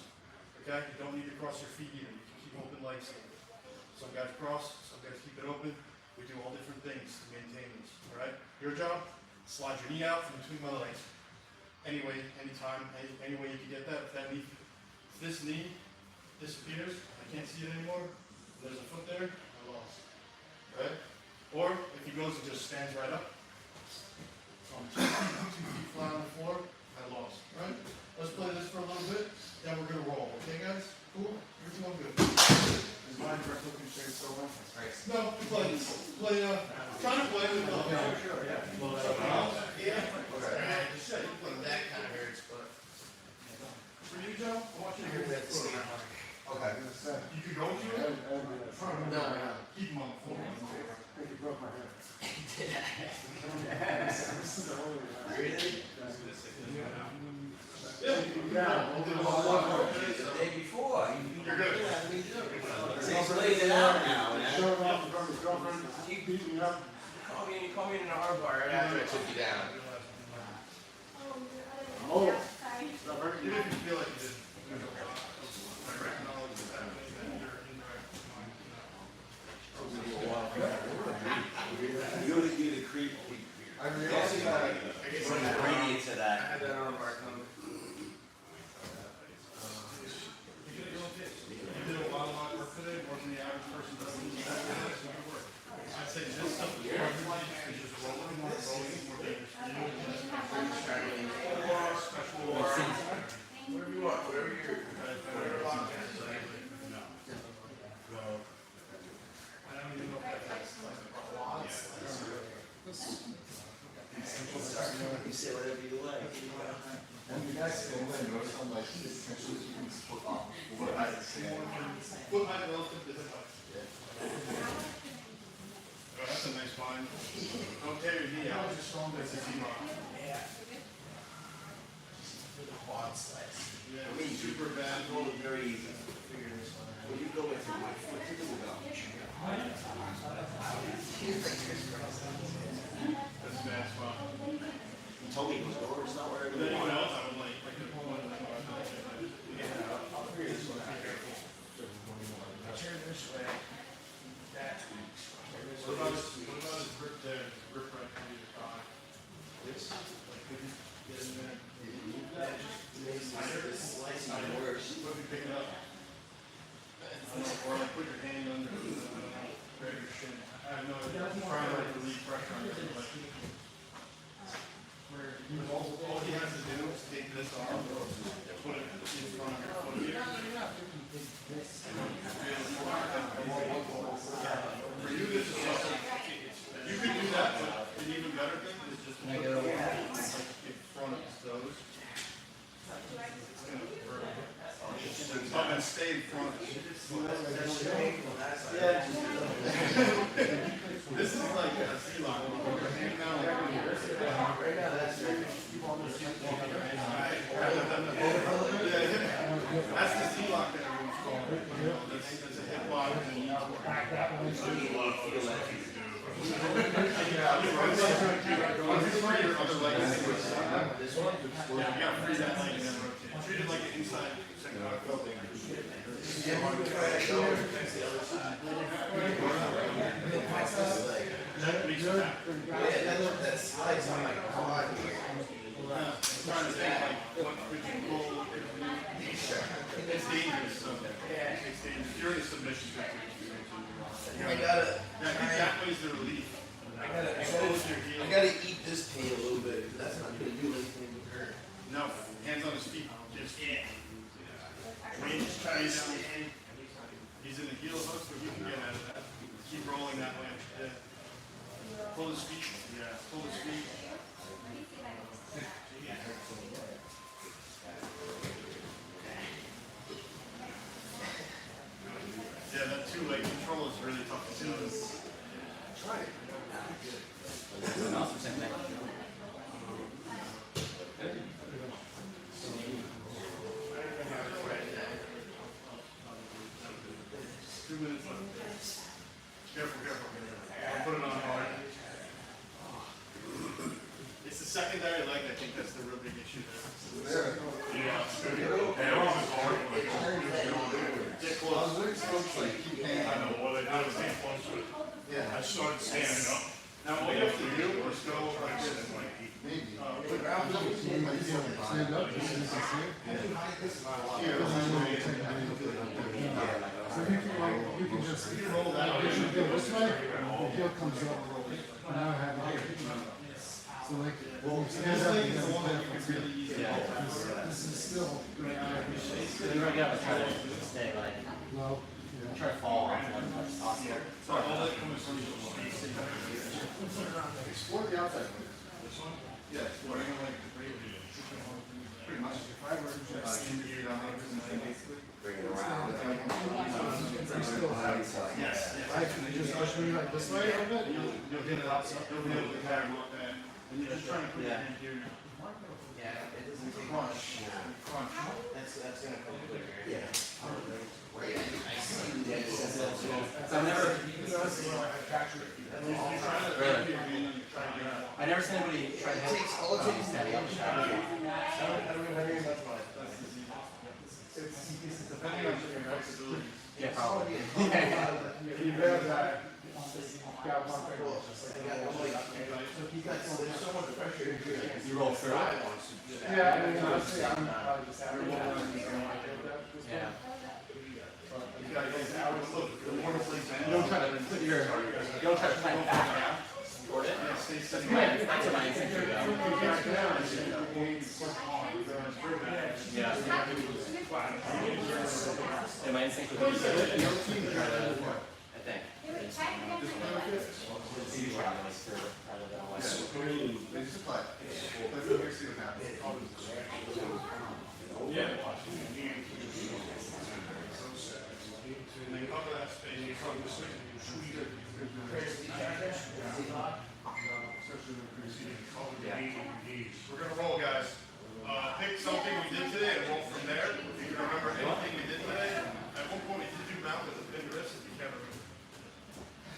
Okay? You don't need to cross your feet either. You can keep open legs. Some guys cross, some guys keep it open. We do all different things to maintain this, all right? Your job, slide your knee out from between my legs. Any way, anytime, any way you can get that. If this knee disappears, I can't see it anymore, there's a foot there, I lost, right? Or if he goes and just stands right up, so I'm 2 feet flat on the floor, I lost, right? Let's play this for a little bit, then we're gonna roll, okay guys? Cool? You're doing good. Is mine direct looking straight so well? No, try to play with the Sure, yeah. Yeah. Okay. Well, that kind of hurts, but. For you, Joe, I want you to hear that. Okay. You could go to it? No. Keep him on the floor. I think you broke my hand. Really? Yeah. The day before. You're good. He's laid it out now. Showing off in front of his girlfriend, You beating me up. call me in an arm bar right after I took you down. Oh. Sorry. Stop hurting Even you. if you feel like you did. I recognize what's happening, that you're indirect. You're the creep. I realize Bring the radiance to I that. had that arm bar coming. You did a lot of work today, more than the average person does. That's good work. I'd say this stuff is just rolling, more dangerous for you. Special Whatever you want, whatever you're. Whatever lock is. I don't even know if that's like You say whatever you like. when you guys stand there, notice how like essentially you can split off before I stand. foot height relative to hip height. Oh, that's a nice line. Don't tear your knee out. Just strong as a knee line. Quad slice. Yeah, I mean, super bad. Roll it very easy. When you go with my foot to the go. That's a bad spot. You told me it was over, it's not where With anyone everyone else, I would like to pull one. Turn this way. That's weak. What about his grip there? His grip right under your thigh. This? Like, could you get in there? That just makes this slicing worse. What if you pick it up? Or like put your hand under, grab your shin. I have no idea. I'm trying to relieve pressure on your leg. Where all he has to do is take this arm, put it in front of your foot here. For you, this is also, you could do that, but an even better thing is just put it in front of his toes. It's gonna hurt. Up and stay in front of it. Yeah. This is like a C-lock. You're hanging out like this. Right now, that's right. That's the C-lock that everyone's calling. You know, that's a hip lock and a knee lock. Free your other leg. This one? Yeah, you gotta free that leg and then rotate. Treat it like an inside second arm. That makes you happy. That slides on my quad. I'm trying to think like what could you pull? It's dangerous. So it's dangerous. You're in a submission. I gotta, Yeah, I think that way's the relief. Expose your heel. I gotta eat this pain a little bit, because that's not gonna do anything with her. No, hands on his feet. Just range tight. He's in the heel hook, so he can get out of that. Keep rolling that way. Yeah. Pull his feet. Yeah, pull his feet. Yeah, that two-leg control is really tough to do. Try it. Awesome, same thing. 2 minutes left. Careful, careful. I'll put it on hard. It's the secondary leg, I think that's the real big issue there. Yeah. Get close. I know what I did was get close to it. Yeah. I started standing up. Now all you have to do is go like this and like, Maybe. put your elbows Stand up, just as you see. here. So you can just, You roll that you way. should go this way, the heel comes up, now I have it here. So like, when you stand This up, leg you is the one that gotta you can really easily roll. this is still, You're gonna get up and try to stay like, well, try to fall off one awesome. So all that comes from your feet. Explore the outside. Yes. Pretty much. If I were to just in here down there, basically. Bring it around. Yes. I can just push me like this way a little bit. You'll hit it outside, you'll be able to carry it back. And you're just trying to put your hand here. Yeah, it doesn't take Crunch. much. That's gonna come quicker. Yeah. Right, I see So I've never, I never seen anybody try to all it takes standing up. It's depending on your flexibility. Yeah, probably. You grab that, grab one finger. there's so much pressure in here. You roll through it. Yeah, I mean, honestly, I'm probably just having one of these going like that. Yeah. You gotta get out of the look. The more the place You don't try to put your, you don't try to plant back toward it. stay sitting. That's what my instinct would go. Yeah. And my instinct would be to try to, I think. See what happens rather than like. They just apply. Let's go here, see what happens. Yeah. And then cover that space. We're gonna roll, guys. Pick something we did today and roll from there. If you can remember anything we did today, at one point we did do mount with a big wrist if you can't remember.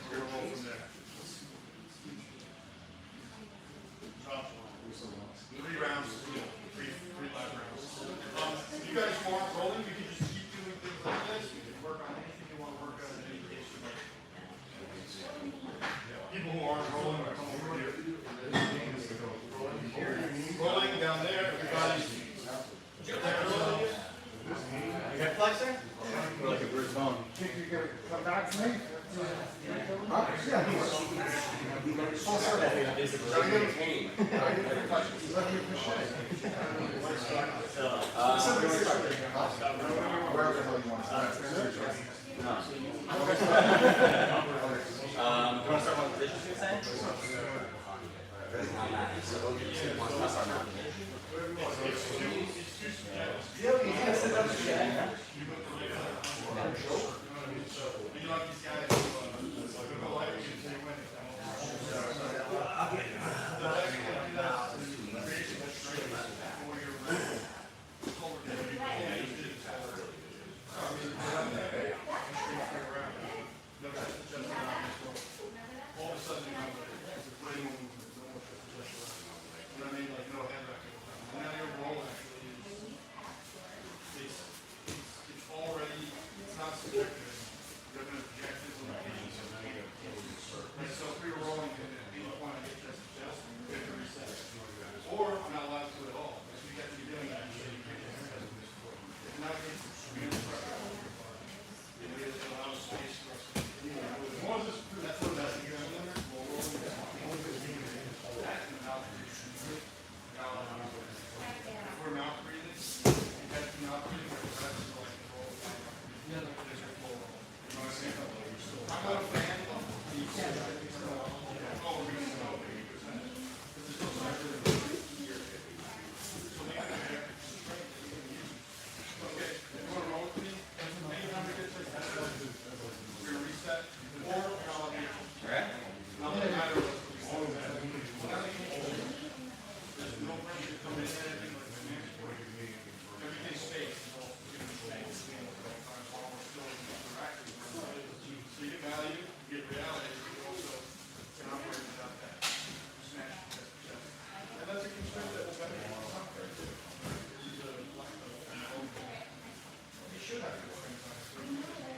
We're gonna roll from there. 3 rounds, 3 live rounds. If you guys want rolling, you can just keep doing things like this. You can work on anything you want to work on in any case. People who aren't rolling are coming over here. Rolling down there, everybody's. You got flexor? Or like a Bruce Bowen? Think you're gonna come back to me? Yeah, he was. Full circle. Let me appreciate it. Wherever the hell you want to start. Do you wanna start with the dishes you're saying?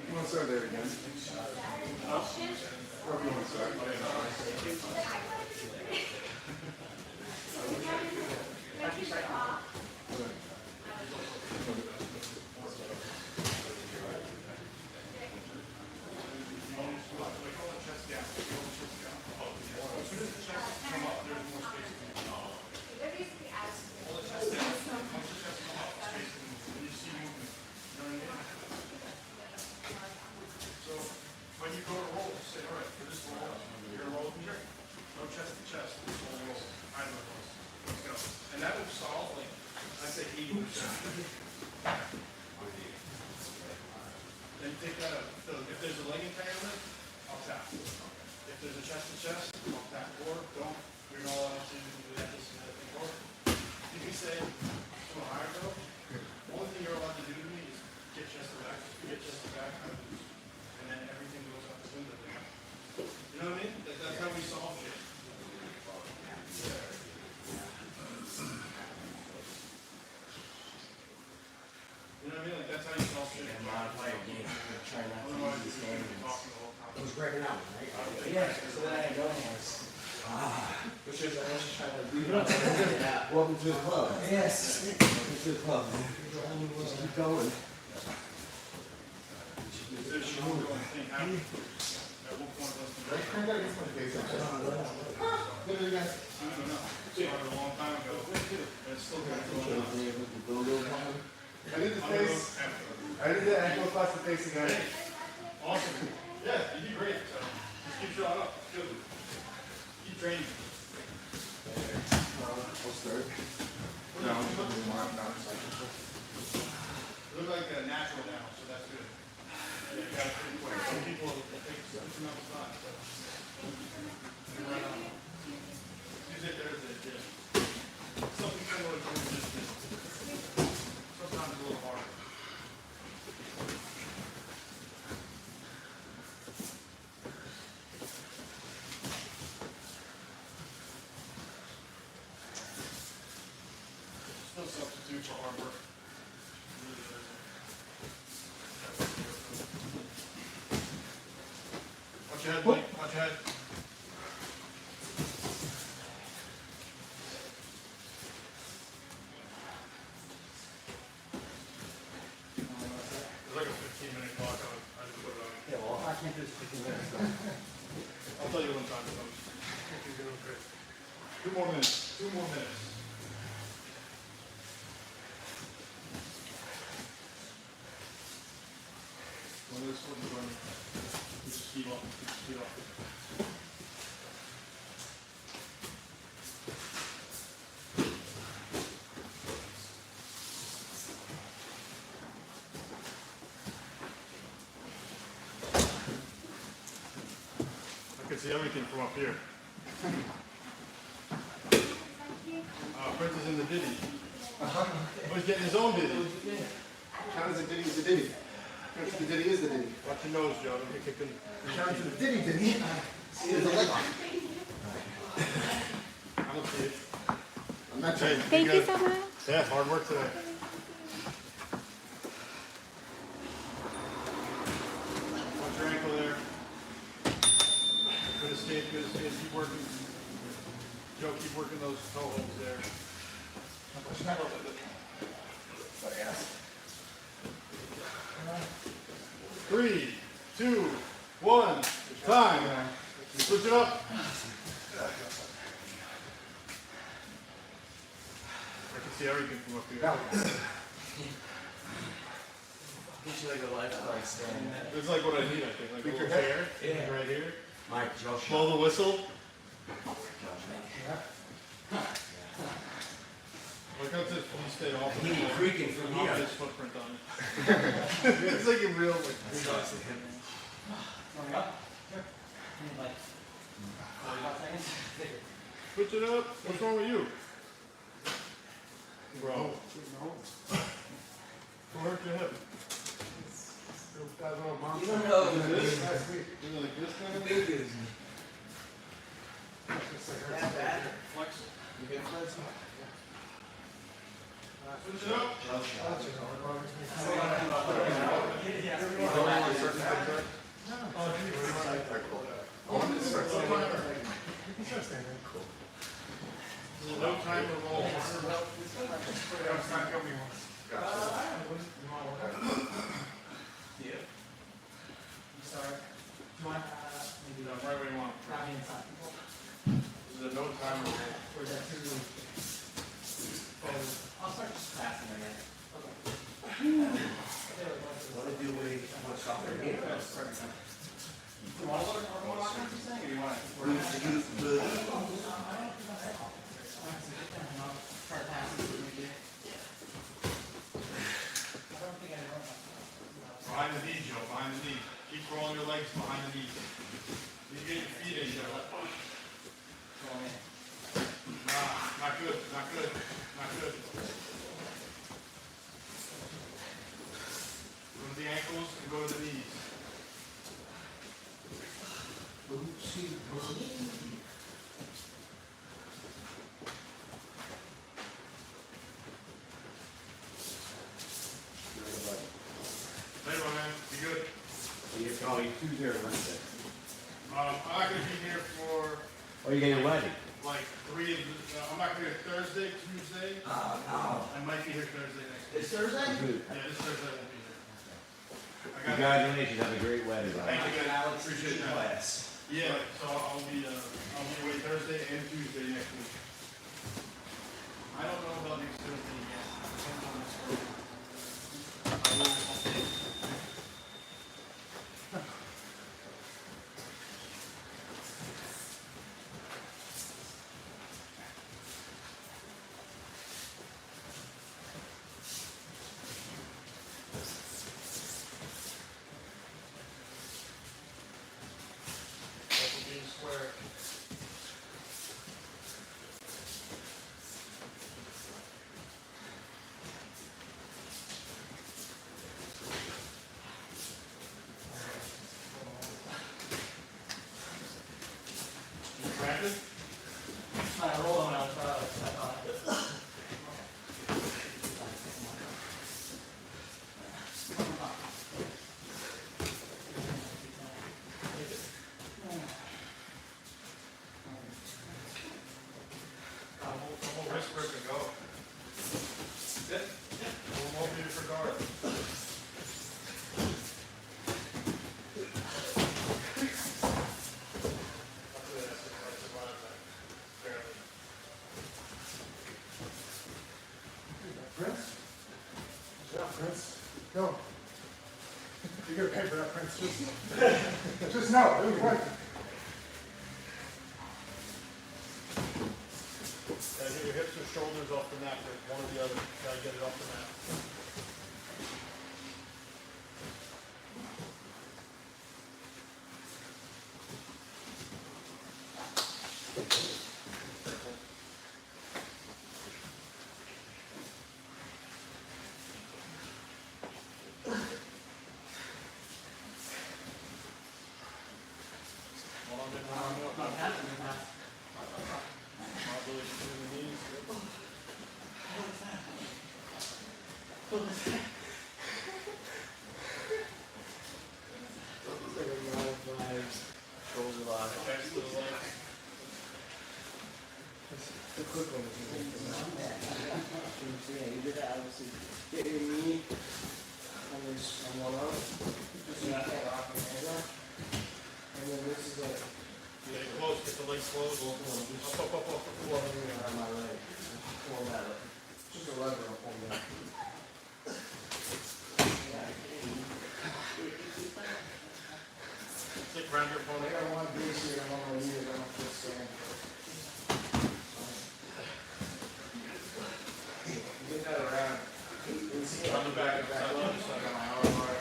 You want to start there again? Wherever you want to start. When you go to roll, say, all right, for this roll, you're gonna roll from here. No chest to chest, this roll rolls. Either of those. Let's go. And that will solve, like, I say 80%. Then take that up. So if there's a leg entanglement, I'll tap. If there's a chest to chest, I'll tap. Or don't. You're not allowed to do that, this and that before. You can say, to a higher go, the only thing you're allowed to do to me is get chest to back. Get chest to back, I lose. And then everything goes out the window there. You know what I mean? That's how we solve shit. You know what I mean? Like, that's how you solve shit. And modify your game. Try not to Otherwise, use you're this gonna be game. talking the whole time. It was breaking out, right? Yeah, so then I go hands. Which is, I was just trying to do that. Welcome to the club. Yes. Welcome to the club. Just keep going. There's no going thing happening. At one point, let's do that. Crank that against my face. I don't know. Started a long time ago. And it's still going on. I did the face. I did the ankle plus the face again. Awesome. Yeah, you did great. So just keep showing up. Good. Keep training. We'll start. No, I'm not doing one. No, I'm sorry. You look like a natural now, so that's good. Yeah, you got it pretty quick. Some people take some amount of time. So. Right on. Use it there as a dip. Something similar to what we just did. Sometimes a little harder. No substitute for hard work. Really isn't. Watch your head, Blake. Watch your head. It was like a 15-minute clock. I I'll tell you when time comes. Two more minutes. 2 more minutes. One of this one is running. Keep the speed off. Keep the speed off. I can see everything from up here. Prince is in the ditty. Oh, he's getting his own ditty. Count as a ditty is a ditty. Count as the ditty is the ditty. Watch your nose, Joe. Don't get kicked in. Count as the ditty ditty. There's a leg on. I don't see it. I'm not Hey, trying. Thank you good. so much. Yeah, hard work today. Watch your ankle there. Good escape, good escape. Keep working. Joe, keep working those toe holds there. Three, two, one, time. Switch it up. I can see everything from up here. Get you like a lifetime stand. This is like what I need, I think. Like a little chair. Yeah. Right here. Mike, Josh. Blow the whistle. Look how this please stay off the He floor. creaking from Off here. his footprint on it. It's like a real like switch it up. What's wrong with you? Bro. Who hurt your hip? You don't know Is who it this this? is. Is it like this kind of Big thing? is. That bad? Flex it. You get flex? Switch it up. No timer roll. Right where you want. This is a no timer roll. What to do with what's up there here? Behind the knee, Joe, behind the knee. Keep rolling your legs behind the knees. You get your feet in, Joe. Nah, not good, not good, not good. Go to the ankles and go to the knees. Later, my man, be good. You're probably Tuesday or Wednesday. I'm not gonna be here for Oh, you're getting a wedding? like 3 of the, I'm not gonna be here Thursday, Tuesday. No. I might be here Thursday next week. It's Thursday? Good. Yeah, this Thursday I won't be here. I got Congratulations, have a great wedding. Thank you, guys. Alex, Appreciate that. class. Yeah, so I'll be away Thursday and Tuesday next week. I don't know about next Thursday yet. I will update. Being square. Just know, it was right. Gotta get your hips or shoulders off the mat, Rick, one or the other, gotta get it off the mat. The quick one is yeah, you did that obviously. Get your knee on this on one arm. Just so you can't lock your hands up. And then this is like Get it close, get the legs close. Up. on my leg. Pull that up. Just a lever I'll pull that. Stick around your I opponent. got one base here, I'm on my knees, I don't feel stand. Get that around. On the back, Back on the up, other so I side. got my arm bar.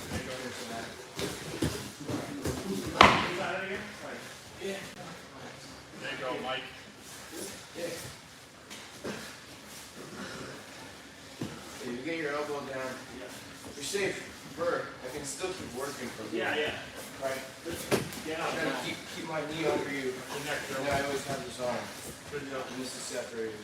There you go, there's that. Yeah. There you go, Mike. Yeah. If you get your elbow down, you're safe. Bird, I can still keep working from here. Yeah. Right. Yeah. I'm gonna keep my knee over you. The neck, And I always have this arm. Good job. And this is separated.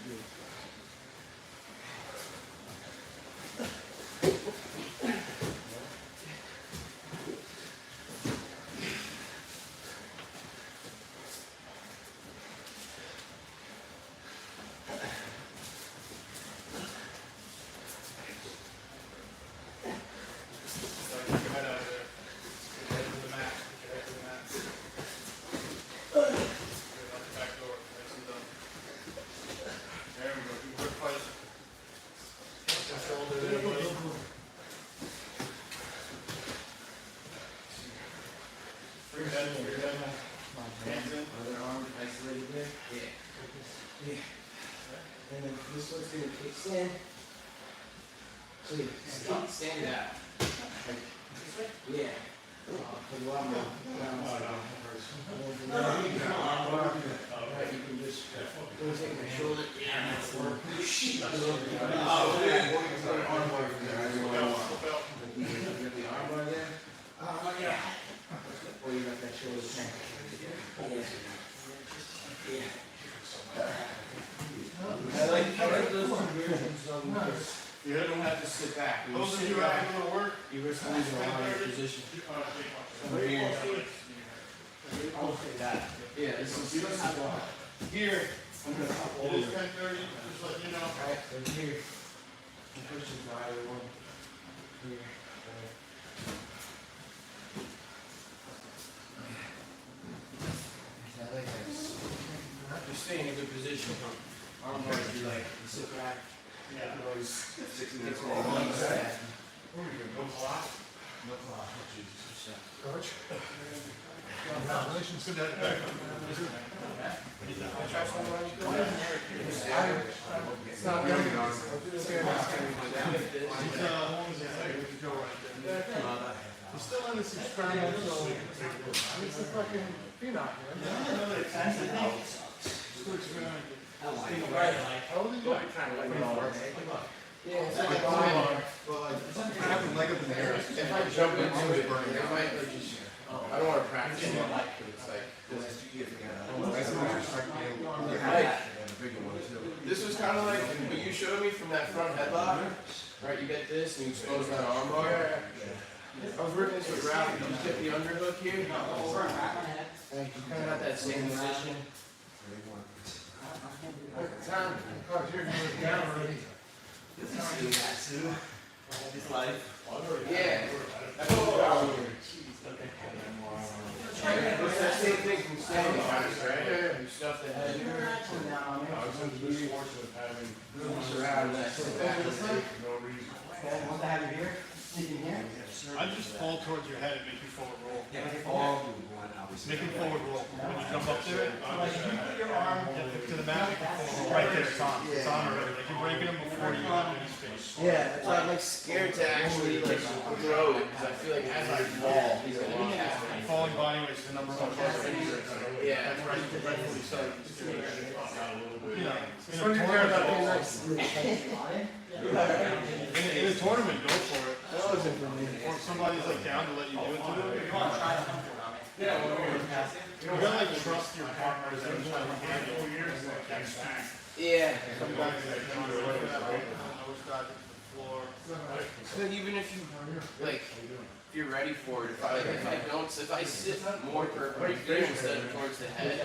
Get your head out of there. Get your head to the mat. Get your head to the mat. Good, out the back door. Nicely done. There we go. Good work, fight. Your shoulder there, buddy. Free your head, free your head. Hands in. Other arm isolated there. Yeah. And then this one's gonna kickstand. So you stand out. Like this way? Yeah. Put a lot more down. Arm bar. Right, you can just go take my shoulder. Yeah, that's work. Oh, yeah. Arm bar from there. Flip out. You got the arm bar there? Yeah. Or you got that shoulder tank. Yeah. I like those two versions. You don't have to sit back. You Those of sit you back. out doing work. You risk losing a lot of your position. Over here. Yeah, this is here. I'm gonna hop It over. is 10:30, just let you know. Right, and here. I'm pushing to either one. Here. I like this. You stay in a good position. Arm bars, you like, you sit back. Yeah. You always 6 get minutes to long. the one side. No clock. No clock. Oh, Jesus. Coach. Congratulations. Good to have you back. Try something like that. It's not good. I'll do this again. He's still in this experiment, so. It's a fucking phenom, man. Still experimenting. How old are you? Yeah, it's Like, like a well, like, I have the leg up in the air. If I jump into it, it might like just, I don't wanna practice it, but it's like, That's what you're striking. Right. And the bigger one too. this was kinda like what you showed me from that front headlock. Right, you get this and you expose that arm bar. I was working this with Ralph, you just get the underhook here. And you kinda got that same position. Time. Coach, you're going down already. His life. Yeah. That's what I was doing. It's that same thing from standing, right? You stuff the head. I was under the misfortune of having Moves around that. no reason. Want to have you here? Sneaking here? I just fall towards your head and make you forward roll. Yeah, all do one, obviously. Make him forward roll. When you jump up there, like if you put your arm to the mat, make him forward roll. Right there, it's on. It's on already. Like you're breaking him before you get in his face. Yeah, that's why I'm like scared to actually like throw it, because I feel like as I fall, he's gonna catch me. Falling body weight is the number one cause of injury. Yeah. That's right. Rightfully so. You know, It's funny to hear about things like. in a tournament, go for it. That wasn't for me. Or if somebody's like down to let you do it to them. Come on, try something on me. Yeah, You gotta like trust your partners every time you handle years. Yeah. Some guys like don't do it that way. Nose dive into the floor. So even if you like, if you're ready for it, if I sit more perpendicular instead of towards the head,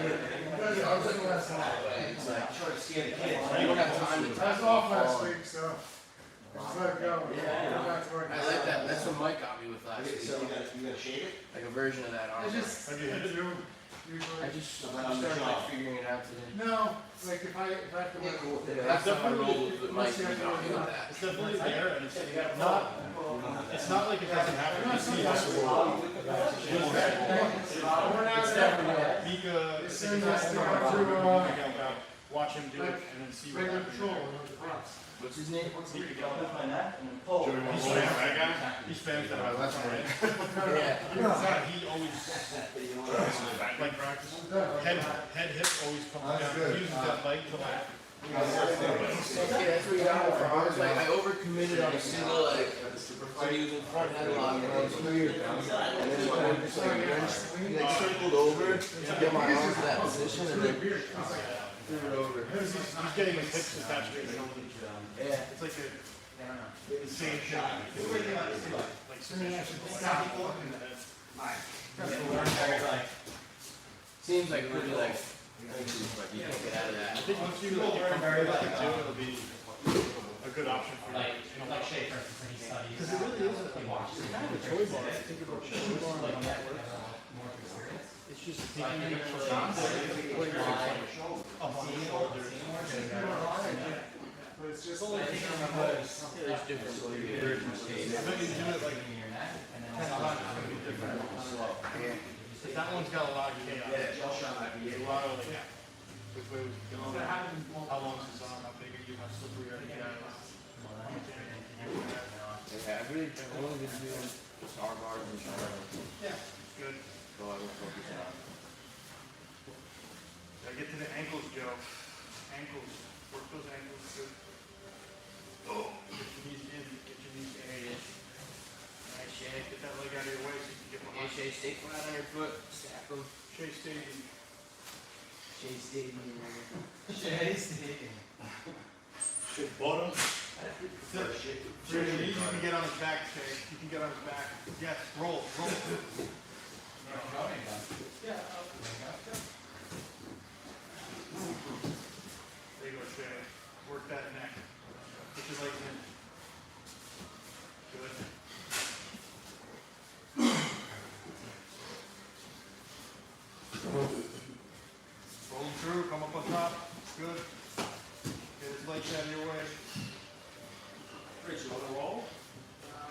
it's like you don't have time to That's off last week, so. Just let it go. I like that. That's what Mike got me with last week. So you gotta shave it? Like a version of that arm. I just, Have you hit it? usually. I just started like figuring it out today. No, like if I have to like. Last time I rolled with Mike, he got me with that. It's definitely there, and it's not like it doesn't happen. You see us roll. It's definitely Mika. Watch him do it, and then see what Regular happens. patrol, the props. What's his name? my neck and then pull. He spams that guy. He spams that guy. That's right. Yeah. He always like practice. Head hip always comes down. He uses that leg to like. Yeah, that's where you got it from. I was like, I overcommitted on a single leg. So using front headlock and then when I just like wrenched, circled over to get my arm to that position and then threw it over. He's getting his hips attached to his shoulders. Yeah. It's like a insane shot. Like submission. Seems like pretty like, but you can't get out of that. I think once you like come very back too, it'll be a good option for you. Like Shay, for instance, when he studies. Because it really is he watches. it's kind of a toy bar. I think about toy bar and how that works. More experience. It's just taking it from putting it up on the shoulder. But it's just Only like. There's different versions. I bet you do it like 10 times, it's gonna be different. But that one's got a lot of chaos. A lot of like, which way was it going? How long's his arm? How big are you? How slippery are you guys? Yeah, I've only been doing star bars and shoulders. Yeah, good. So I will focus on. Gotta get to the ankles, Joe. Ankles. Work those ankles. Good. Oh, get your knees in. Get your knees in. There it is. Nice, Shay. Get that leg out of your way so you can get Yeah, behind. Shay, stay flat on your foot. Stack them. Shay, stay in. Shay, stay in. Shay's taking. Bottom. For your knees, you can get on his back, Shay. You can get on his back. Yes, roll, roll. There you go, Shay. Work that neck. Get your legs in. Good. Roll him through, come up on top. Good. Get his legs out of your way. Rich, you wanna roll?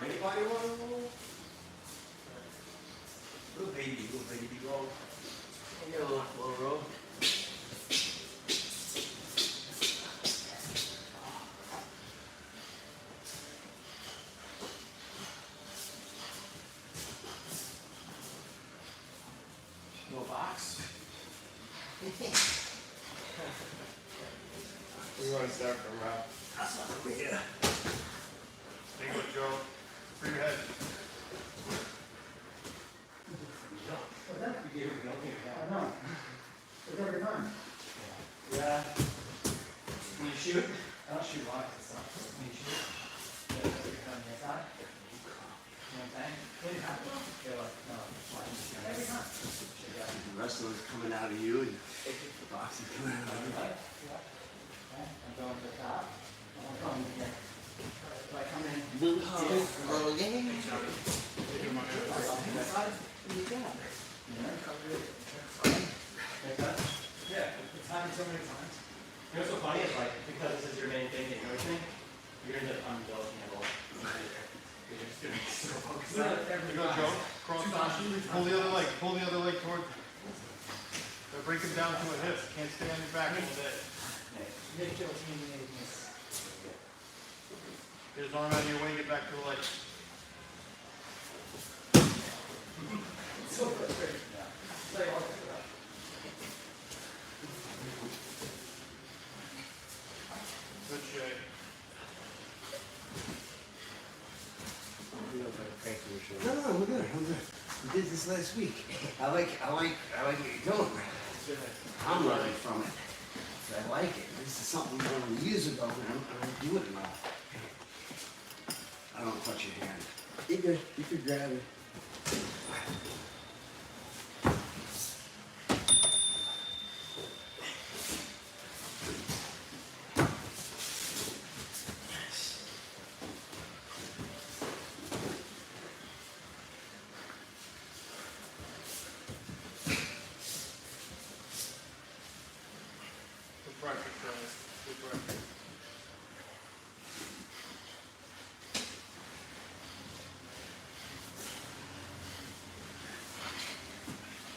Anybody wanna roll? Little baby roll. I get a little roll. No box. We wanna start from Rob. There you go, Joe. For your head. I know. It's every time. Yeah. When you shoot, I don't shoot rocks and stuff. When you shoot, you gotta put your gun on the inside. You know what I'm saying? You're like, no, why? Every time. The wrestler's coming out of you and the boxing's coming out of you. I'm going to the top. I'm coming here. Do I come in? Roll again. Like that? Yeah, it's happened so many times. You know what's so funny is like, because this is your main thing and everything, you're gonna just unbuild handle. There you go, Joe. Cross tashi. Pull the other leg. Pull the other leg toward. Break him down to a hip. Can't stay on your back all day. Get his arm out of your way. Get back to the leg. So frustrating. Good shape. No, I'm good. We did this last week. I like what you're doing. I'm learning from it. I like it. This is something we done years ago, and I don't do it enough. I don't touch your hand. You could grab it. Good practice, guys. Good practice.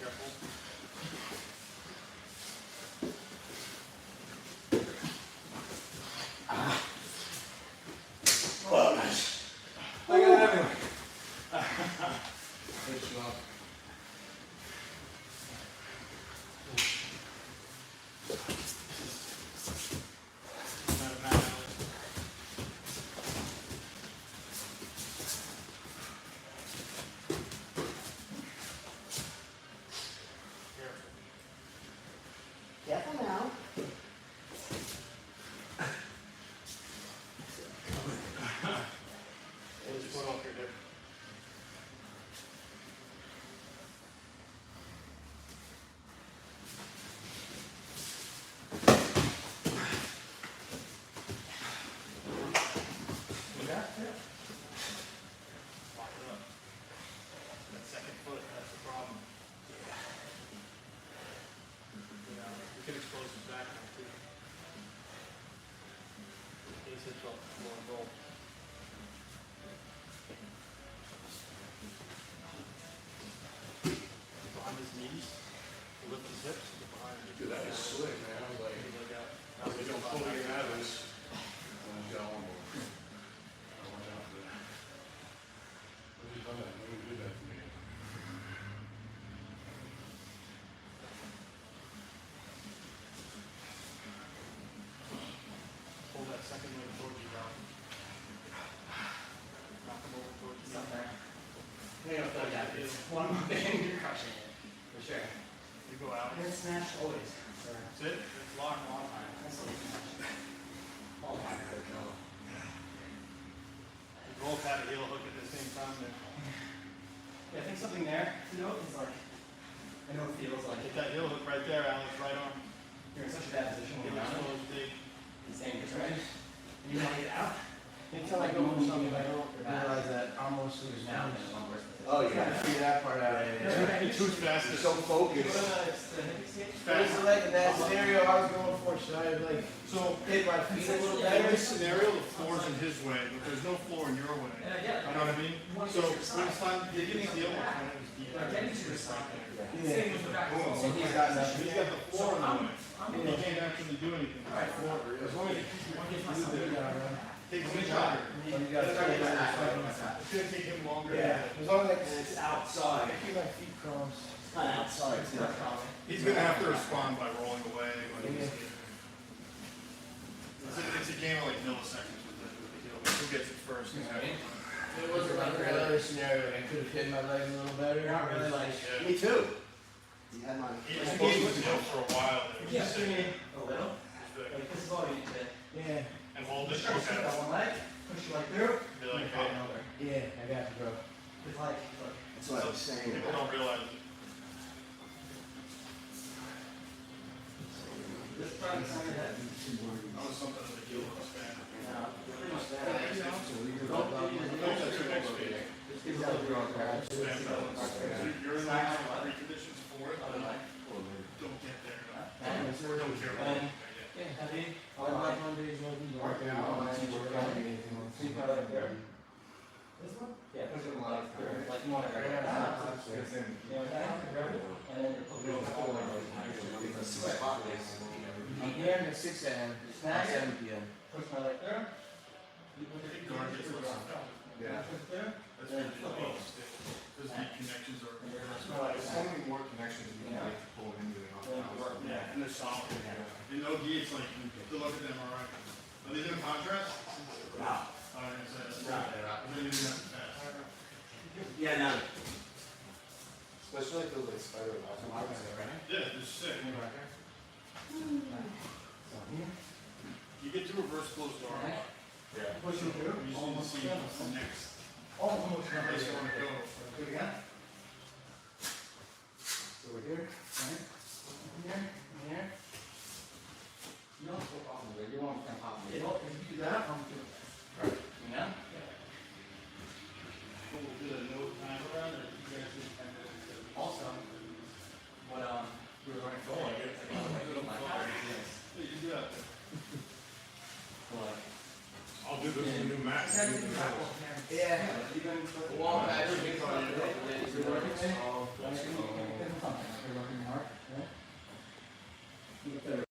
Careful. I got it everywhere. Push you up. Not a bad Alex. Careful. Careful now. Pull his foot off your hip. Lock it up. That second foot, that's the problem. You know, you can expose his back now too. His hips up, lower roll. Behind his knees, lift his hips, get behind him. Dude, that is slick, man. I was like, Now we don't pull pull it it out out. of this. I got one more. I went out there. When you done that, when you did that to me. Pull that second leg towards you, Ralph. Knock him over towards you. Something. Hang up that Yeah, heel. one more thing, you're crushing it. For sure. You go out. And it's smash always. Sir. Sit. It's locked. All time. That's always smash. All time. You both had a heel hook at the same time there. Yeah, I think something there to note is like, I know it feels like Get that heel hook right there, Alex, right arm. you're in such a bad position when Heel you're down. exposed big. It's dangerous, right? And you want to get out. Until I go for something, I don't realize that almost There's is now, now. there's one person. Oh, you gotta figure that part out. Too fast. You're so focused. It's the hip escape. But it's like in that scenario I was going for, should I like So, hit my feet a little in better? this scenario, the floor's in his way, but there's no floor in your way. And I get it. You know what I mean? You want So, to get your when it's side. time to get his heel hook, one of his deep. Like getting to your side. Yeah. Same with the back. Boom. Also, He's got nothing. He's got the floor in the way. I'm He can't actually do anything. Alright. As long as I want to get myself in there. Takes him longer. But you gotta try to get that. It's gonna take him longer. Yeah, as long as I And it's can outside. keep my feet crumbs. It's not outside, it's not common. He's gonna have to respond by rolling away. But Yeah. it's a game of like milliseconds with the heel. Who gets it first? It wasn't like another scenario, I could have hit my legs a little better. You're not really like, Yeah. Me too. You had my. He was supposed to heel for a while there. yeah, give me a little. Good. Like this is all you need to. Yeah, And hold it. Just try to Okay. keep that one leg, push your leg through, Be and like, then hey. another. yeah, I got you, bro. It's like, look, That's what I was saying. People don't realize it. this front is on your head. That was something of a heel hook span. Now, pretty much that. Don't that's your next page. Just give it a little draw grab. Span balance. You're in line for preconditions for it. Other leg. Don't get there. And Don't care about it. yeah, heavy. All my Mondays, Mondays, working out, I'm actually working out anything. Sleep out like there. This one? know what I'm saying? And then put it over. I'm here at 6 a.m. Snag it. 7 p.m. Push my leg through. You put the Guard gets through. what's up. Yeah. Push through. That's really close. Because the connections are. There's so many more connections you can make to pull into it. Yeah, and they're solid. In OD, it's like, good luck at the MRI. Are they doing contrast? No. I was gonna say, that's right. But then you didn't have to pass. Yeah, no. Especially like those like spider webs. Yeah, they're sick. So here. You get to reverse closed arm. Yeah. Push it through. You just need to Almost see done. the next Almost done. place you want to go. Do it again. So we're here, right? Here, here. You don't flip off the way, you want to pop it. If you do that, I'm doing that. You know? We'll do a no time around, or you guys just kind of. Also, what, we were going for, I guess, my Yeah, you do that. What? I'll do this in new max. Yeah. Well, I don't think so. You're working it? Different something, like you're working hard, right? You get the